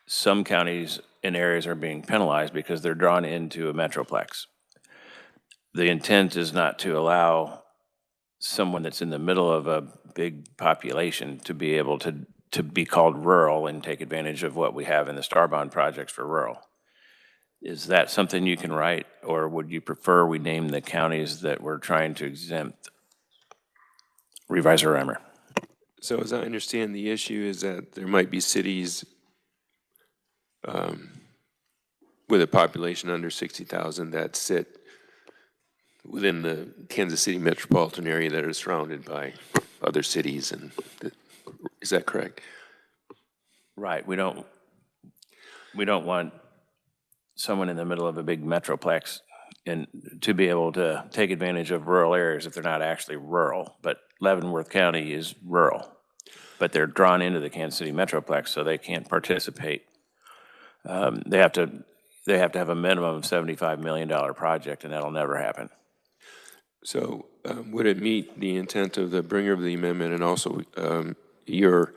some counties and areas are being penalized because they're drawn into a metroplex. The intent is not to allow someone that's in the middle of a big population to be able to be called rural and take advantage of what we have in the Star Bond projects for rural. Is that something you can write, or would you prefer we name the counties that we're trying to exempt? Reviser Reimer. So as I understand, the issue is that there might be cities with a population under 60,000 that sit within the Kansas City metropolitan area that are surrounded by other cities, and is that correct? Right. We don't want someone in the middle of a big metroplex and to be able to take advantage of rural areas if they're not actually rural. But Leavenworth County is rural, but they're drawn into the Kansas City metroplex, so they can't participate. They have to have a minimum of $75 million project, and that'll never happen. So would it meet the intent of the bringer of the amendment and also your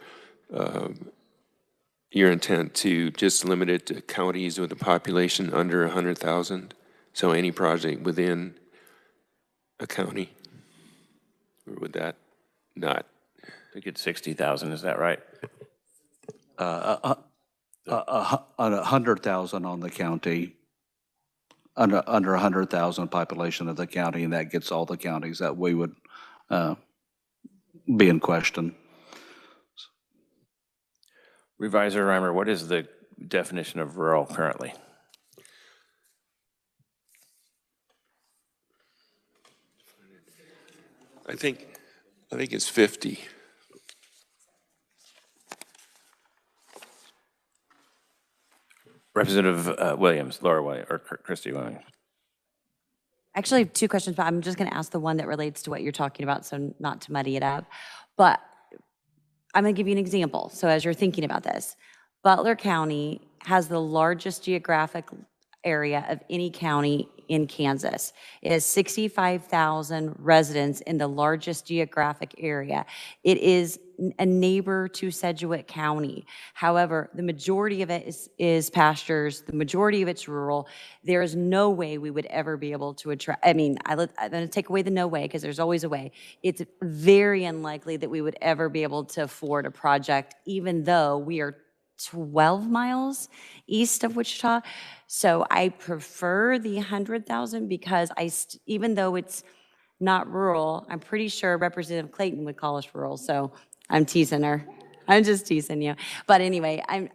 intent to just limit it to counties with a population under 100,000? So any project within a county? Or would that not? I think it's 60,000, is that right? 100,000 on the county, under 100,000 population of the county, and that gets all the counties that we would be in question. Reviser Reimer, what is the definition of rural currently? I think it's 50. Representative Williams, Laura Williams, or Christy Williams. Actually, I have two questions, but I'm just going to ask the one that relates to what you're talking about, so not to muddy it up. But I'm going to give you an example. So as you're thinking about this, Butler County has the largest geographic area of any county in Kansas. It has 65,000 residents in the largest geographic area. It is a neighbor to Sedgwick County. However, the majority of it is pastures. The majority of it's rural. There is no way we would ever be able to attract, I'm going to take away the no way because there's always a way. It's very unlikely that we would ever be able to afford a project, even though we are 12 miles east of Wichita. So I prefer the 100,000 because even though it's not rural, I'm pretty sure Representative Clayton would call us rural. So I'm teasing her. I'm just teasing you. But anyway, I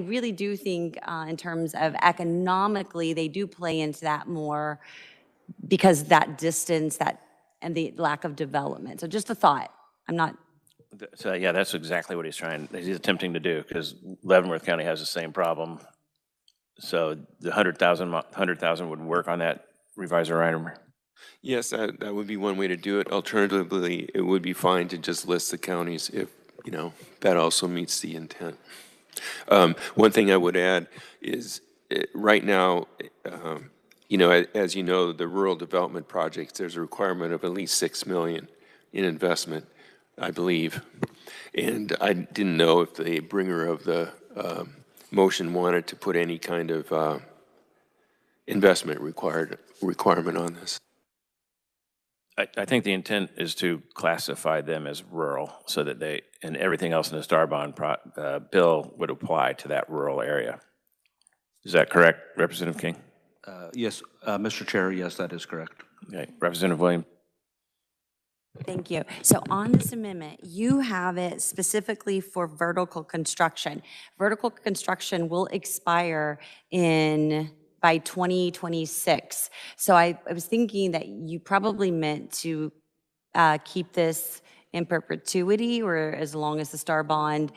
really do think in terms of economically, they do play into that more because that distance and the lack of development. So just a thought. I'm not. So yeah, that's exactly what he's attempting to do, because Leavenworth County has the same problem. So the 100,000 would work on that, Reviser Reimer? Yes, that would be one way to do it. Alternatively, it would be fine to just list the counties if, that also meets the intent. One thing I would add is right now, as you know, the rural development projects, there's a requirement of at least $6 million in investment, I believe. And I didn't know if the bringer of the motion wanted to put any kind of investment requirement on this. I think the intent is to classify them as rural so that and everything else in the Star Bond bill would apply to that rural area. Is that correct, Representative King? Yes, Mr. Chair, yes, that is correct. Okay, Representative Williams? Thank you. So on this amendment, you have it specifically for vertical construction. Vertical construction will expire by 2026. So I was thinking that you probably meant to keep this in perpetuity or as long as the star bond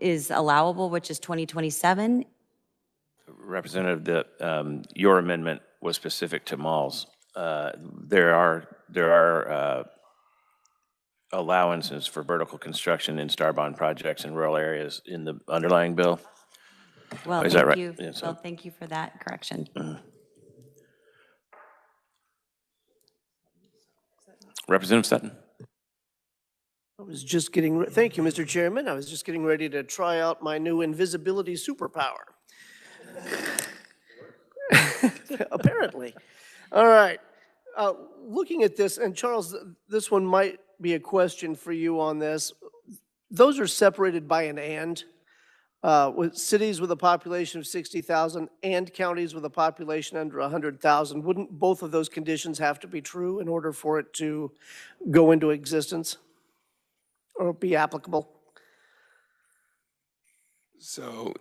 is allowable, which is 2027. Representative, your amendment was specific to malls. There are allowances for vertical construction in star bond projects in rural areas in the underlying bill. Well, Is that thank right? you. Yeah, so- Well, thank you for that correction. Representative Sutton. I was just getting, thank you, Mr. Chairman. I was just getting ready to try out my new invisibility superpower. Apparently. All right. Looking at this, and Charles, this one might be a question for you on this. Those are separated by an and. With cities with a population of 60,000 and counties with a population under 100,000, wouldn't both of those conditions have to be true in order for it to go into existence or be applicable? So,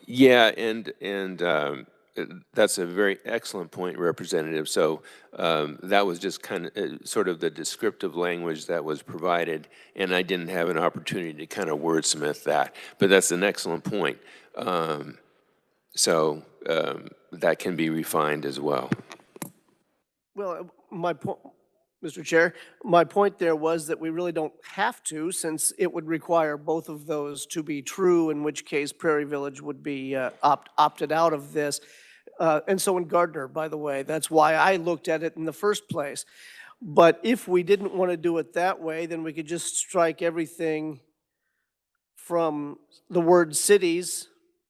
yeah, and that's a very excellent point, Representative. So that was just kind of sort of the descriptive language that was provided, and I didn't have an opportunity to kind of wordsmith that. But that's an excellent point. So that can be refined as well. Well, my point, Mr. Chair, my point there was that we really don't have to, since it would require both of those to be true, in which case Prairie Village would be opted out of this. And so in Gardner, by the way, that's why I looked at it in the first place. But if we didn't want to do it that way, then we could just strike everything from the word cities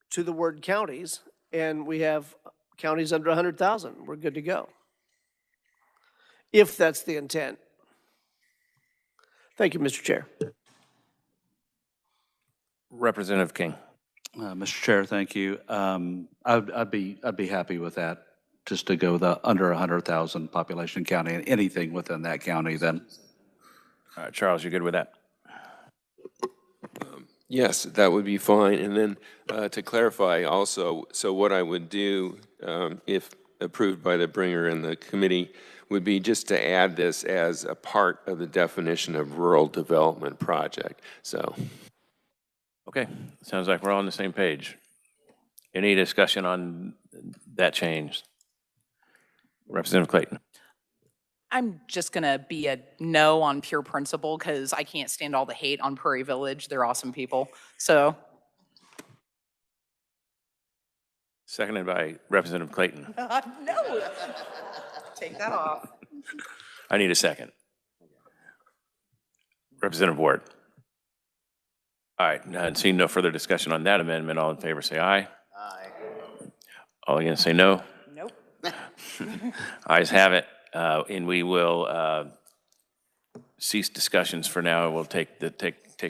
to the word counties, and we have counties under 100,000. We're good to go, if that's the intent. Thank you, Mr. Chair. Representative King. Mr. Chair, thank you. I'd be happy with that, just to go the under 100,000 population county and anything within that county then. All right, Charles, you good with that? Yes, that would be fine. And then to clarify also, so what I would do, if approved by the bringer and the committee, would be just to add this as a part of the definition of rural development project. So. Okay, sounds like we're all on the same page. Any discussion on that change? Representative Clayton. I'm just going to be a no on pure principle because I can't stand all the hate on Prairie Village. They're awesome people. So. Seconded by Representative Clayton. No. Take that off. I need a second. Representative Ward. All right, and seeing no further discussion on that amendment, all in favor say aye. Aye. All against say no. Nope. Ayes have it, and we will cease discussions for now. We'll take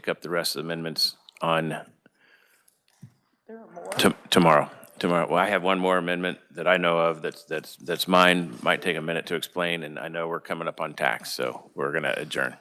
up the rest of the amendments on tomorrow. Well, I have one more amendment that I know of that's mine. Might take a minute to explain, and I know we're coming up on tax, so we're going to adjourn.